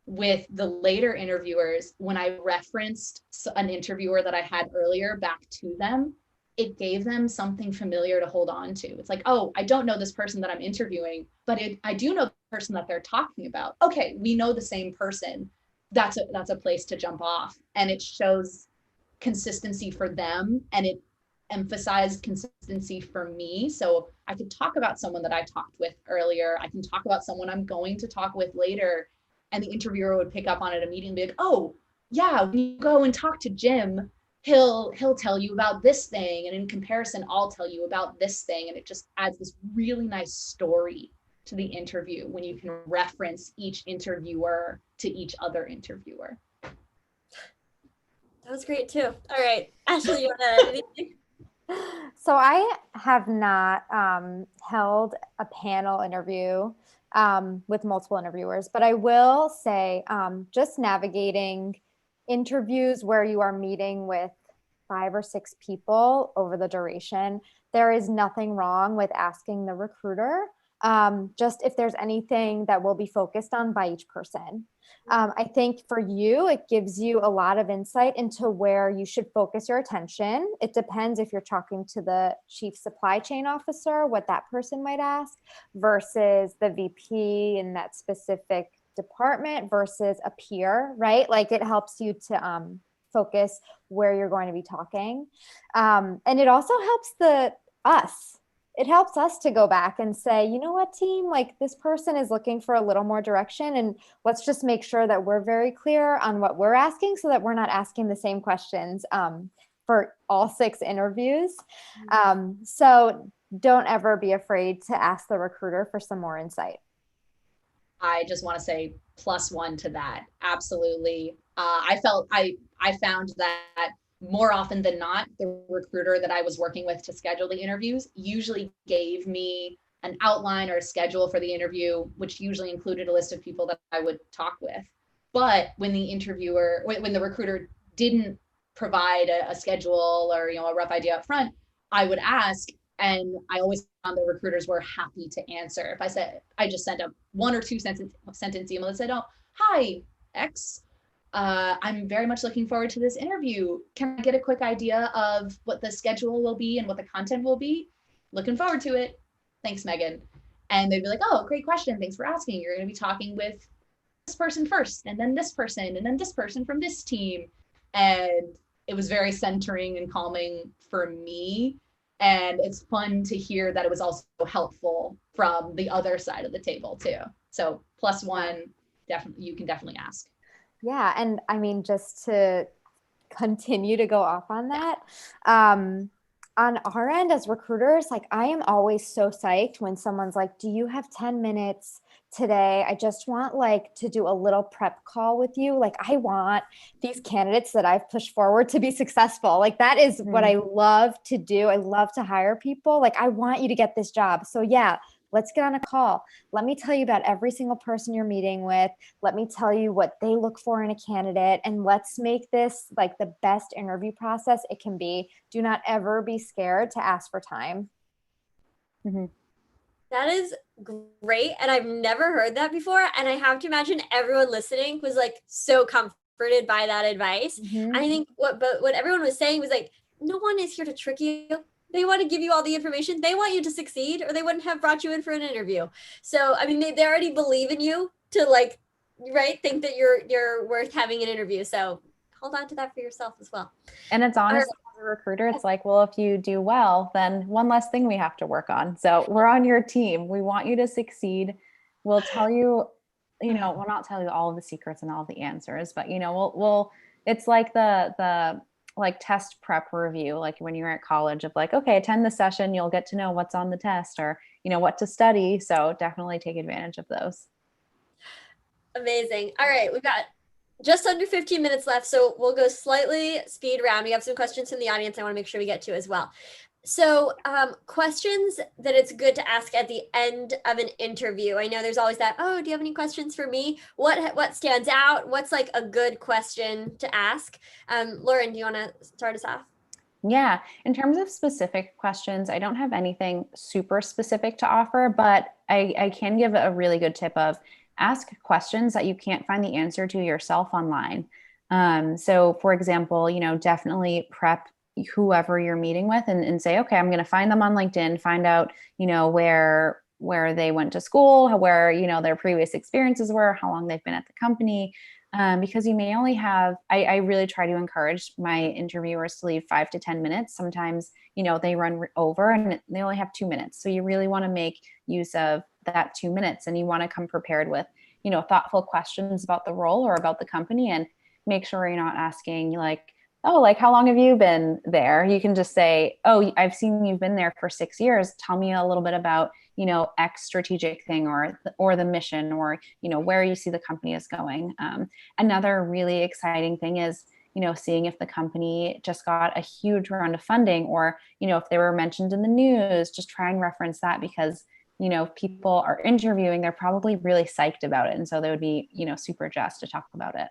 with the later interviewers, when I referenced an interviewer that I had earlier back to them, it gave them something familiar to hold on to. It's like, oh, I don't know this person that I'm interviewing, but I do know the person that they're talking about. Okay, we know the same person. That's a place to jump off. And it shows consistency for them, and it emphasized consistency for me. So I could talk about someone that I talked with earlier. I can talk about someone I'm going to talk with later. And the interviewer would pick up on it immediately and be like, oh, yeah, when you go and talk to Jim, he'll tell you about this thing. And in comparison, I'll tell you about this thing. And it just adds this really nice story to the interview when you can reference each interviewer to each other interviewer. That was great too. All right, Ashley, you want to add anything? So I have not held a panel interview with multiple interviewers, but I will say just navigating interviews where you are meeting with 5 or 6 people over the duration, there is nothing wrong with asking the recruiter just if there's anything that will be focused on by each person. I think for you, it gives you a lot of insight into where you should focus your attention. It depends if you're talking to the chief supply chain officer, what that person might ask, versus the VP in that specific department versus a peer, right? Like it helps you to focus where you're going to be talking. And it also helps it helps us to go back and say, you know what, team, like this person is looking for a little more direction, and let's just make sure that we're very clear on what we're asking so that we're not asking the same questions for all 6 interviews. So don't ever be afraid to ask the recruiter for some more insight. I just want to say +1 to that. Absolutely. I found that more often than not, the recruiter that I was working with to schedule the interviews usually gave me an outline or a schedule for the interview, which usually included a list of people that I would talk with. But when the recruiter didn't provide a schedule or a rough idea up front, I would ask, and I always found the recruiters were happy to answer. If I just sent a 1 or 2 sentence email that said, oh, hi, X. I'm very much looking forward to this interview. Can I get a quick idea of what the schedule will be and what the content will be? Looking forward to it. Thanks, Megan. And they'd be like, oh, great question. Thanks for asking. You're going to be talking with this person first, and then this person, and then this person from this team. And it was very centering and calming for me. And it's fun to hear that it was also helpful from the other side of the table too. So +1, you can definitely ask. Yeah. And I mean, just to continue to go off on that, on our end as recruiters, like I am always so psyched when someone's like, do you have 10 minutes today? I just want like to do a little prep call with you. Like I want these candidates that I've pushed forward to be successful. Like that is what I love to do. I love to hire people. Like I want you to get this job. So yeah, let's get on a call. Let me tell you about every single person you're meeting with. Let me tell you what they look for in a candidate. And let's make this like the best interview process it can be. Do not ever be scared to ask for time. Mm-hmm. That is great. And I've never heard that before. And I have to imagine everyone listening was like so comforted by that advice. Mm-hmm. And I think what everyone was saying was like, no one is here to trick you. They want to give you all the information. They want you to succeed, or they wouldn't have brought you in for an interview. So, I mean, they already believe in you to like right, think that you're worth having an interview. So hold on to that for yourself as well. And it's honestly, as a recruiter, it's like, well, if you do well, then one less thing we have to work on. So we're on your team. We want you to succeed. We'll tell you, we'll not tell you all of the secrets and all of the answers, but we'll it's like the like test prep review, like when you're at college of like, okay, attend the session, you'll get to know what's on the test or, what to study. So definitely take advantage of those. Amazing. All right, we've got just under 15 minutes left, so we'll go slightly speed round. We have some questions from the audience I want to make sure we get to as well. So questions that it's good to ask at the end of an interview. I know there's always that, oh, do you have any questions for me? What stands out? What's like a good question to ask? Lauren, do you want to start us off? Yeah, in terms of specific questions, I don't have anything super specific to offer, but I can give a really good tip of ask questions that you can't find the answer to yourself online. So for example, definitely prep whoever you're meeting with and say, okay, I'm going to find them on LinkedIn, find out, where they went to school, where, their previous experiences were, how long they've been at the company. Because you may only have, I really try to encourage my interviewers to leave 5 to 10 minutes. Sometimes, they run over and they only have 2 minutes. So you really want to make use of that 2 minutes and you want to come prepared with, thoughtful questions about the role or about the company and make sure you're not asking like, oh, like how long have you been there? You can just say, oh, I've seen you've been there for 6 years. Tell me a little bit about, X strategic thing or the mission or, where you see the company is going. Another really exciting thing is, seeing if the company just got a huge round of funding or, if they were mentioned in the news, just try and reference that because, if people are interviewing, they're probably really psyched about it. And so they would be, super jazzed to talk about it.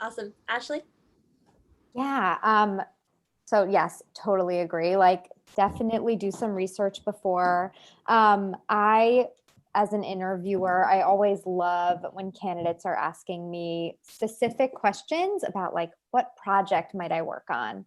Awesome. Ashley? Yeah. So yes, totally agree. Like definitely do some research before. As an interviewer, I always love when candidates are asking me specific questions about like, what project might I work on?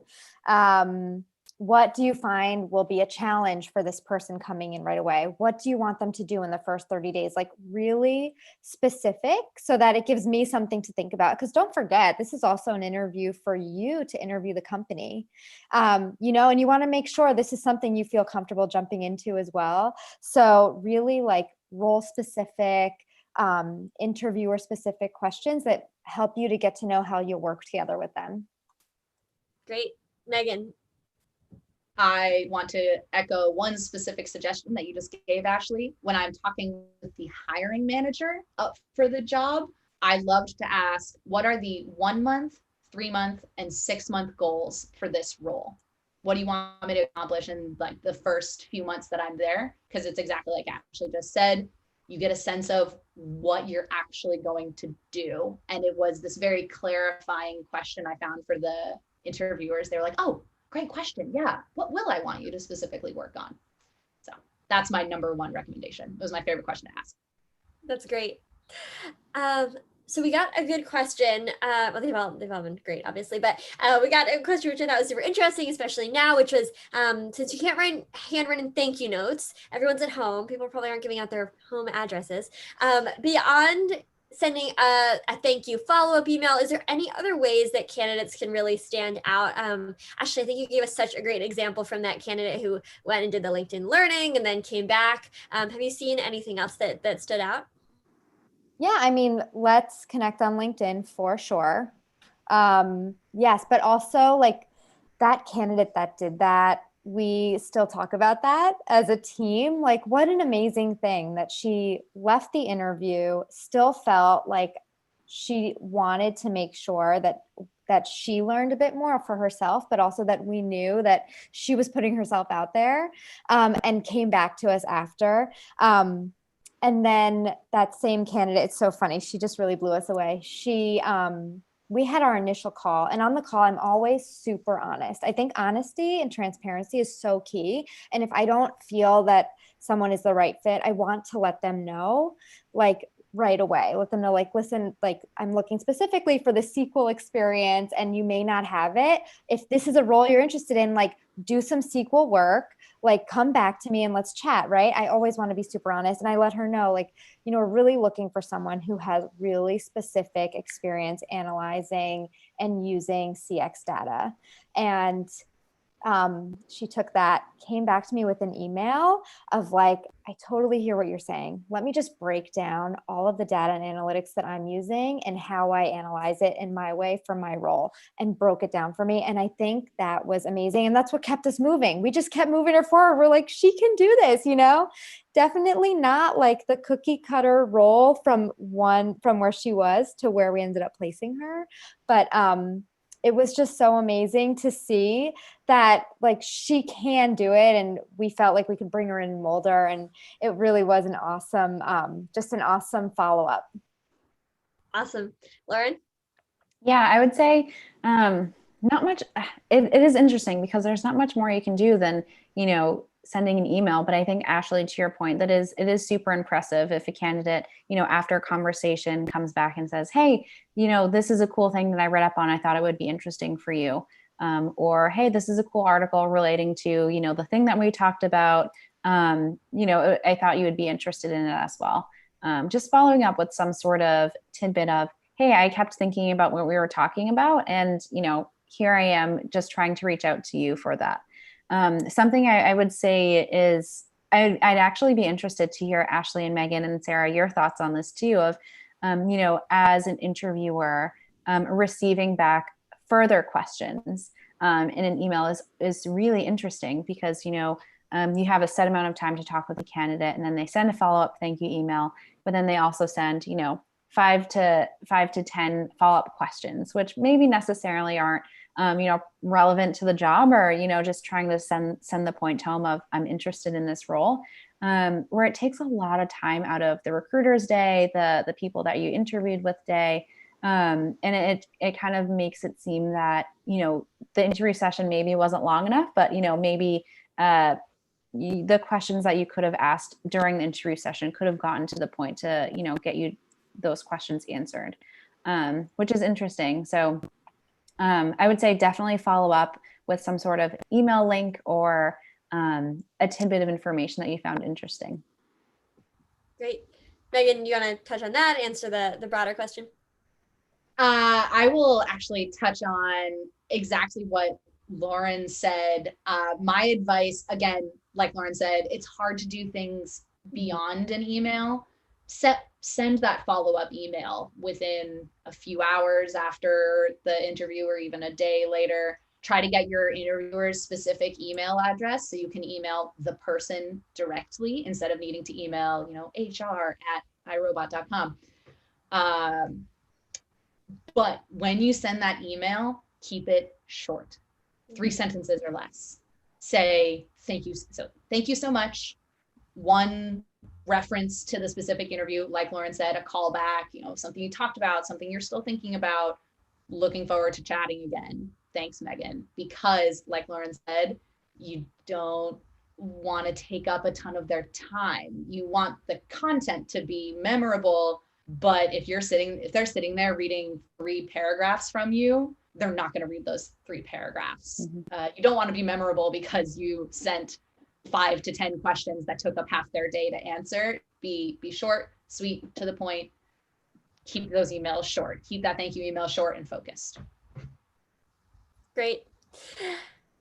What do you find will be a challenge for this person coming in right away? What do you want them to do in the first 30 days? Like really specific so that it gives me something to think about. Because don't forget, this is also an interview for you to interview the company, and you want to make sure this is something you feel comfortable jumping into as well. So really like role specific, interviewer specific questions that help you to get to know how you work together with them. Great. Megan? I want to echo one specific suggestion that you just gave, Ashley. When I'm talking with the hiring manager up for the job, I loved to ask, what are the 1 month, 3 month, and 6 month goals for this role? What do you want me to accomplish in like the first few months that I'm there? Because it's exactly like Ashley just said, you get a sense of what you're actually going to do. And it was this very clarifying question I found for the interviewers. They were like, oh, great question. Yeah. What will I want you to specifically work on? So that's my number one recommendation. It was my favorite question to ask. That's great. So we got a good question. Well, they've all been great, obviously, but we got a question which I thought was super interesting, especially now, which was since you can't write handwritten thank you notes, everyone's at home. People probably aren't giving out their home addresses. Beyond sending a thank you follow-up email, is there any other ways that candidates can really stand out? Ashley, I think you gave us such a great example from that candidate who went and did the LinkedIn Learning and then came back. Have you seen anything else that stood out? Yeah, I mean, let's connect on LinkedIn for sure. Yes, but also like that candidate that did that, we still talk about that as a team. Like, what an amazing thing that she left the interview, still felt like she wanted to make sure that she learned a bit more for herself, but also that we knew that she was putting herself out there, and came back to us after. And then that same candidate, it's so funny. She just really blew us away. We had our initial call, and on the call, I'm always super honest. I think honesty and transparency is so key. And if I don't feel that someone is the right fit, I want to let them know, like, right away. Let them know, like, listen, like, I'm looking specifically for the SQL experience and you may not have it. If this is a role you're interested in, like, do some SQL work, like, come back to me and let's chat, right? I always want to be super honest. And I let her know, like, we're really looking for someone who has really specific experience analyzing and using CX data. And she took that, came back to me with an email of like, I totally hear what you're saying. Let me just break down all of the data and analytics that I'm using and how I analyze it in my way for my role, and broke it down for me. And I think that was amazing. And that's what kept us moving. We just kept moving her forward. We're like, she can do this, definitely not like the cookie cutter role from where she was to where we ended up placing her. But, it was just so amazing to see that, like, she can do it, and we felt like we could bring her in and mold her, and it really was an awesome, just an awesome follow-up. Awesome. Lauren? Yeah, I would say not much. It is interesting because there's not much more you can do than, sending an email. But I think, Ashley, to your point, it is super impressive if a candidate, after a conversation comes back and says, hey, this is a cool thing that I read up on. I thought it would be interesting for you. Or, hey, this is a cool article relating to, the thing that we talked about. I thought you would be interested in it as well. Just following up with some sort of tidbit of, hey, I kept thinking about what we were talking about, and, here I am just trying to reach out to you for that. Something I would say is I'd actually be interested to hear, Ashley and Megan and Sarah, your thoughts on this too, of, as an interviewer, receiving back further questions in an email is really interesting because, you have a set amount of time to talk with the candidate, and then they send a follow-up thank you email, but then they also send, 5 to 10 follow-up questions, which maybe necessarily aren't, relevant to the job, or, just trying to send the point home of, I'm interested in this role, where it takes a lot of time out of the recruiter's day, the people that you interviewed with day. And it kind of makes it seem that, the interview session maybe wasn't long enough, but, maybe the questions that you could have asked during the interview session could have gotten to the point to, get you those questions answered, which is interesting. So I would say definitely follow up with some sort of email link or a tidbit of information that you found interesting. Great. Megan, you want to touch on that, answer the broader question? I will actually touch on exactly what Lauren said. My advice, again, like Lauren said, it's hard to do things beyond an email. Send that follow-up email within a few hours after the interview, or even a day later. Try to get your interviewer's specific email address so you can email the person directly instead of needing to email, hr@irobot.com. But when you send that email, keep it short, 3 sentences or less. Say, thank you so much. One reference to the specific interview, like Lauren said, a callback, something you talked about, something you're still thinking about, looking forward to chatting again. Thanks, Megan. Because like Lauren said, you don't want to take up a ton of their time. You want the content to be memorable, but if they're sitting there reading 3 paragraphs from you, they're not going to read those 3 paragraphs. You don't want to be memorable because you sent 5 to 10 questions that took up half their day to answer. Be short, sweet, to the point. Keep those emails short. Keep that thank you email short and focused. Great.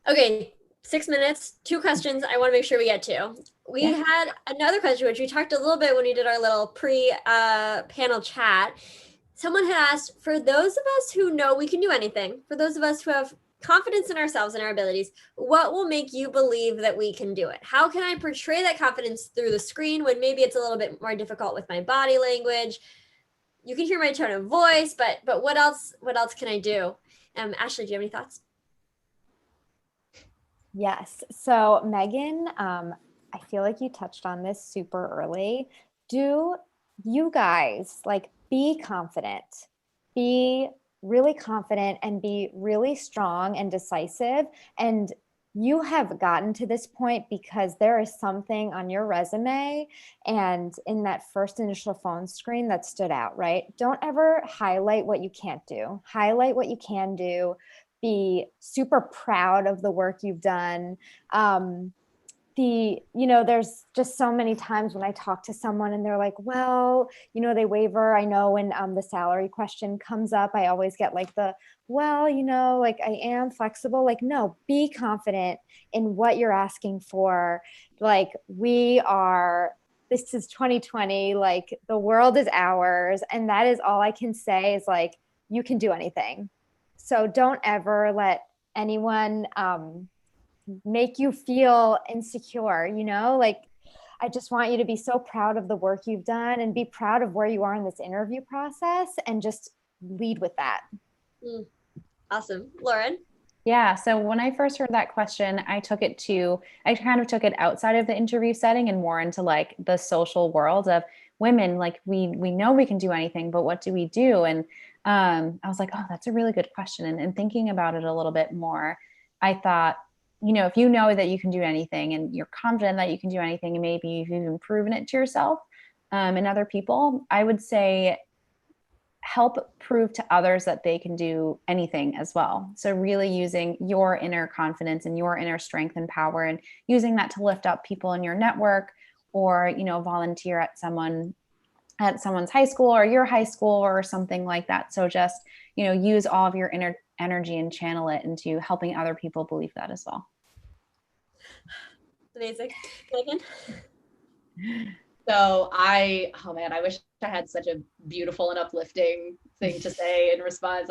Okay, 6 minutes, 2 questions I want to make sure we get to. We had another question, which we talked a little bit when we did our little pre-panel chat. Someone had asked, for those of us who know we can do anything, for those of us who have confidence in ourselves and our abilities, what will make you believe that we can do it? How can I portray that confidence through the screen when maybe it's a little bit more difficult with my body language? You can hear my tone of voice, but what else can I do? Ashley, do you have any thoughts? Yes. So Megan, I feel like you touched on this super early. Do you guys be confident, be really confident, and be really strong and decisive, and you have gotten to this point because there is something on your resume and in that first initial phone screen that stood out, right? Don't ever highlight what you can't do. Highlight what you can do. Be super proud of the work you've done. There's just so many times when I talk to someone and they're like, well, they waver. I know when the salary question comes up, I always get like like I am flexible. Like, no, be confident in what you're asking for. Like, this is 2020, like the world is ours. And that is all I can say is like, you can do anything. So don't ever let anyone, make you feel insecure, like I just want you to be so proud of the work you've done and be proud of where you are in this interview process and just lead with that. Awesome. Lauren? Yeah. So when I first heard that question, I kind of took it outside of the interview setting and more into like the social world of women. Like we know we can do anything, but what do we do? And I was like, oh, that's a really good question. And thinking about it a little bit more, I thought, if you know that you can do anything and you're confident that you can do anything, and maybe you've even proven it to yourself and other people, I would say help prove to others that they can do anything as well. So really using your inner confidence and your inner strength and power and using that to lift up people in your network or, volunteer at someone's high school or your high school or something like that. So just, use all of your inner energy and channel it into helping other people believe that as well. Amazing. Megan? So I wish I had such a beautiful and uplifting thing to say in response.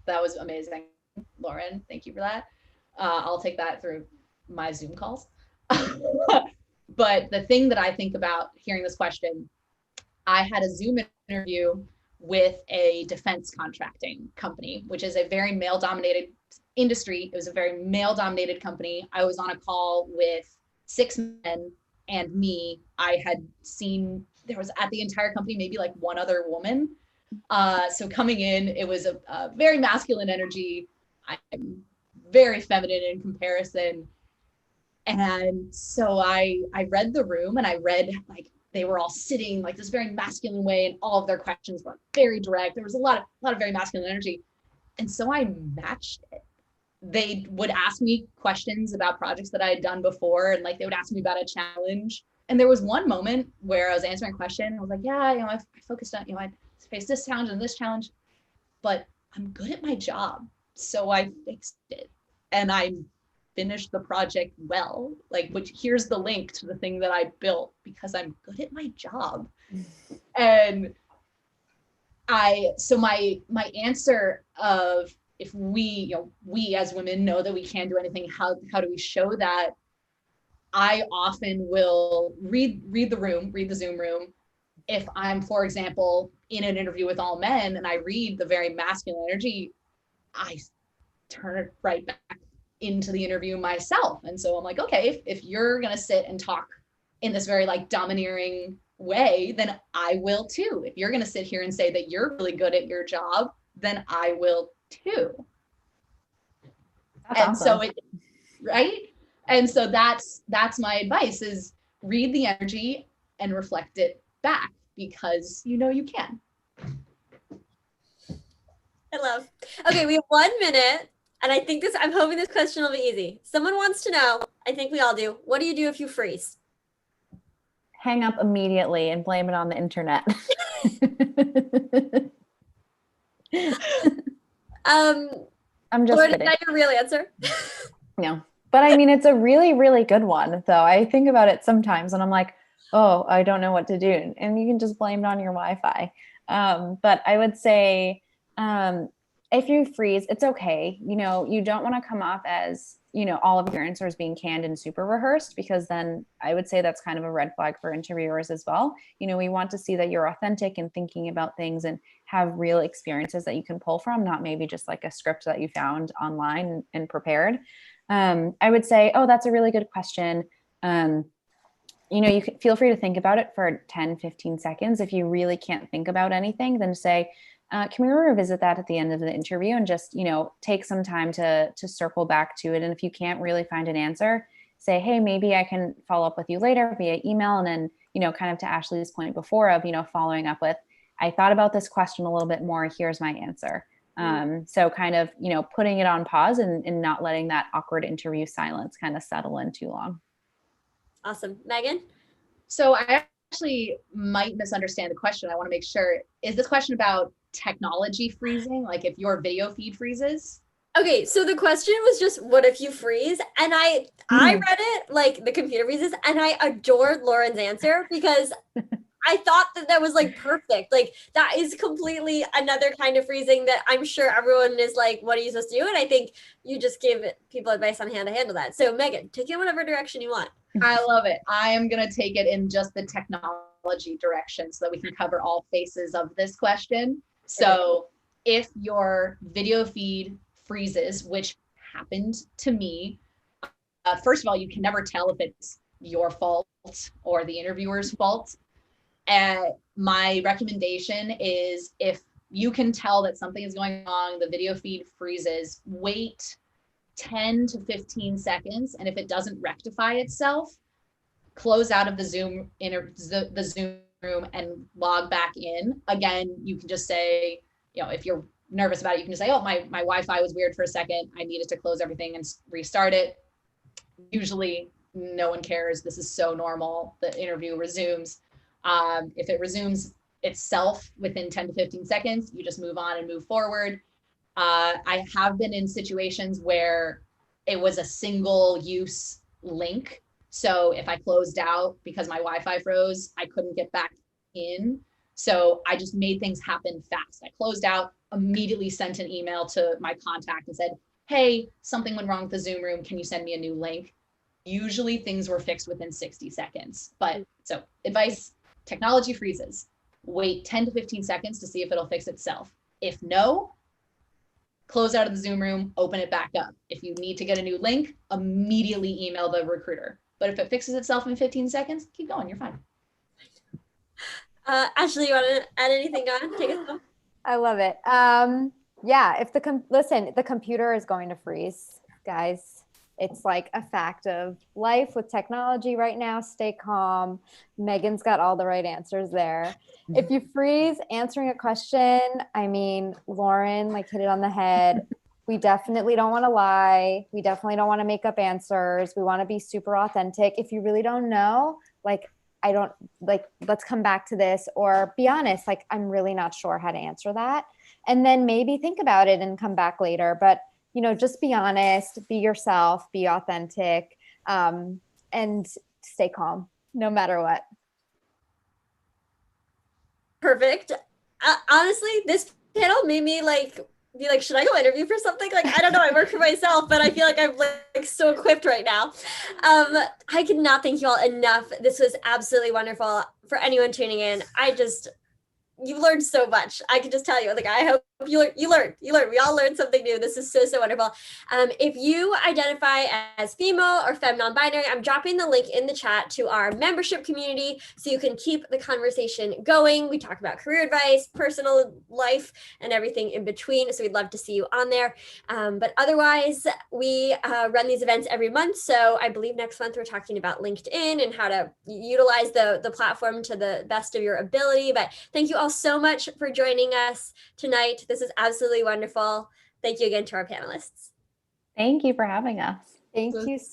That was amazing, Lauren. Thank you for that. I'll take that through my Zoom calls. But the thing that I think about hearing this question, I had a Zoom interview with a defense contracting company, which is a very male-dominated industry. It was a very male-dominated company. I was on a call with 6 men and me. I had seen there was at the entire company maybe like one other woman. So coming in, it was a very masculine energy. I'm very feminine in comparison. And so I read the room and I read like they were all sitting like this very masculine way and all of their questions were very direct. There was a lot of very masculine energy. And so I matched it. They would ask me questions about projects that I had done before. And like, they would ask me about a challenge. And there was one moment where I was answering a question. I was like, yeah, I focused on, I faced this challenge and this challenge, but I'm good at my job. So I fixed it and I finished the project well, which here's the link to the thing that I built because I'm good at my job. And so my answer of if we as women know that we can do anything, how do we show that? I often will read the Zoom room. If I'm, for example, in an interview with all men and I read the very masculine energy, I turn it right back into the interview myself. And so I'm like, okay, if you're going to sit and talk in this very like domineering way, then I will too. If you're going to sit here and say that you're really good at your job, then I will too. That's and awesome. So right. And so that's my advice is read the energy and reflect it back because you can. I love. Okay, we have 1 minute. And I'm hoping this question will be easy. Someone wants to know, I think we all do, what do you do if you freeze? Hang up immediately and blame it on the internet. I'm just Lauren, kidding. is that your real answer? No, but I mean, it's a really, really good one though. I think about it sometimes and I'm like, oh, I don't know what to do. And you can just blame it on your Wi-Fi. But I would say, if you freeze, it's okay. You don't want to come off as, all of your answers being canned and super rehearsed, because then I would say that's kind of a red flag for interviewers as well. We want to see that you're authentic and thinking about things and have real experiences that you can pull from, not maybe just like a script that you found online and prepared. I would say, oh, that's a really good question. You can feel free to think about it for 10, 15 seconds. If you really can't think about anything, then say, can we revisit that at the end of the interview and just, take some time to circle back to it? And if you can't really find an answer, say, hey, maybe I can follow up with you later via email. And then, kind of to Ashley's point before of, following up with, I thought about this question a little bit more. Here's my answer. So kind of, putting it on pause and not letting that awkward interview silence kind of settle in too long. Awesome. Megan? So I actually might misunderstand the question. I want to make sure. Is this question about technology freezing? Like if your video feed freezes? Okay, so the question was just, what if you freeze? And I read it like the computer freezes, and I adored Lauren's answer because I thought that was like perfect. Like that is completely another kind of freezing that I'm sure everyone is like, what are you supposed to do? And I think you just give people advice on how to handle that. So Megan, take it whatever direction you want. I love it. I am going to take it in just the technology direction so that we can cover all faces of this question. So if your video feed freezes, which happened to me, first of all, you can never tell if it's your fault or the interviewer's fault. My recommendation is if you can tell that something is going on, the video feed freezes, wait 10 to 15 seconds. And if it doesn't rectify itself, close out of the Zoom the Zoom room and log back in. Again, you can just say, if you're nervous about it, you can just say, oh, my Wi-Fi was weird for a second. I needed to close everything and restart it. Usually no one cares. This is so normal. The interview resumes. If it resumes itself within 10 to 15 seconds, you just move on and move forward. I have been in situations where it was a single use link. So if I closed out because my Wi-Fi froze, I couldn't get back in. So I just made things happen fast. I closed out, immediately sent an email to my contact and said, hey, something went wrong with the Zoom room. Can you send me a new link? Usually things were fixed within 60 seconds. But so advice, technology freezes. Wait 10 to 15 seconds to see if it'll fix itself. If no, close out of the Zoom room, open it back up. If you need to get a new link, immediately email the recruiter. But if it fixes itself in 15 seconds, keep going, you're fine. Ashley, you want to add anything on? Take us home. I love it. Yeah, if the computer is going to freeze, guys. It's like a fact of life with technology right now. Stay calm. Megan's got all the right answers there. If you freeze answering a question, I mean, Lauren hit it on the head. We definitely don't want to lie. We definitely don't want to make up answers. We want to be super authentic. If you really don't know, let's come back to this, or be honest, I'm really not sure how to answer that. And then maybe think about it and come back later. But just be honest, be yourself, be authentic, and stay calm no matter what. Perfect. Honestly, this panel made me be like, should I go interview for something? I don't know. I work for myself, but I feel like I'm so equipped right now. I could not thank you all enough. This was absolutely wonderful. For anyone tuning in, you learned so much. I can just tell you, I hope you learned. We all learned something new. This is so, so wonderful. If you identify as female or femme non-binary, I'm dropping the link in the chat to our membership community so you can keep the conversation going. We talk about career advice, personal life, and everything in between. So we'd love to see you on there. But otherwise, we run these events every month. So I believe next month we're talking about LinkedIn and how to utilize the platform to the best of your ability. But thank you all so much for joining us tonight. This is absolutely wonderful. Thank you again to our panelists. Thank you for having us. Thank you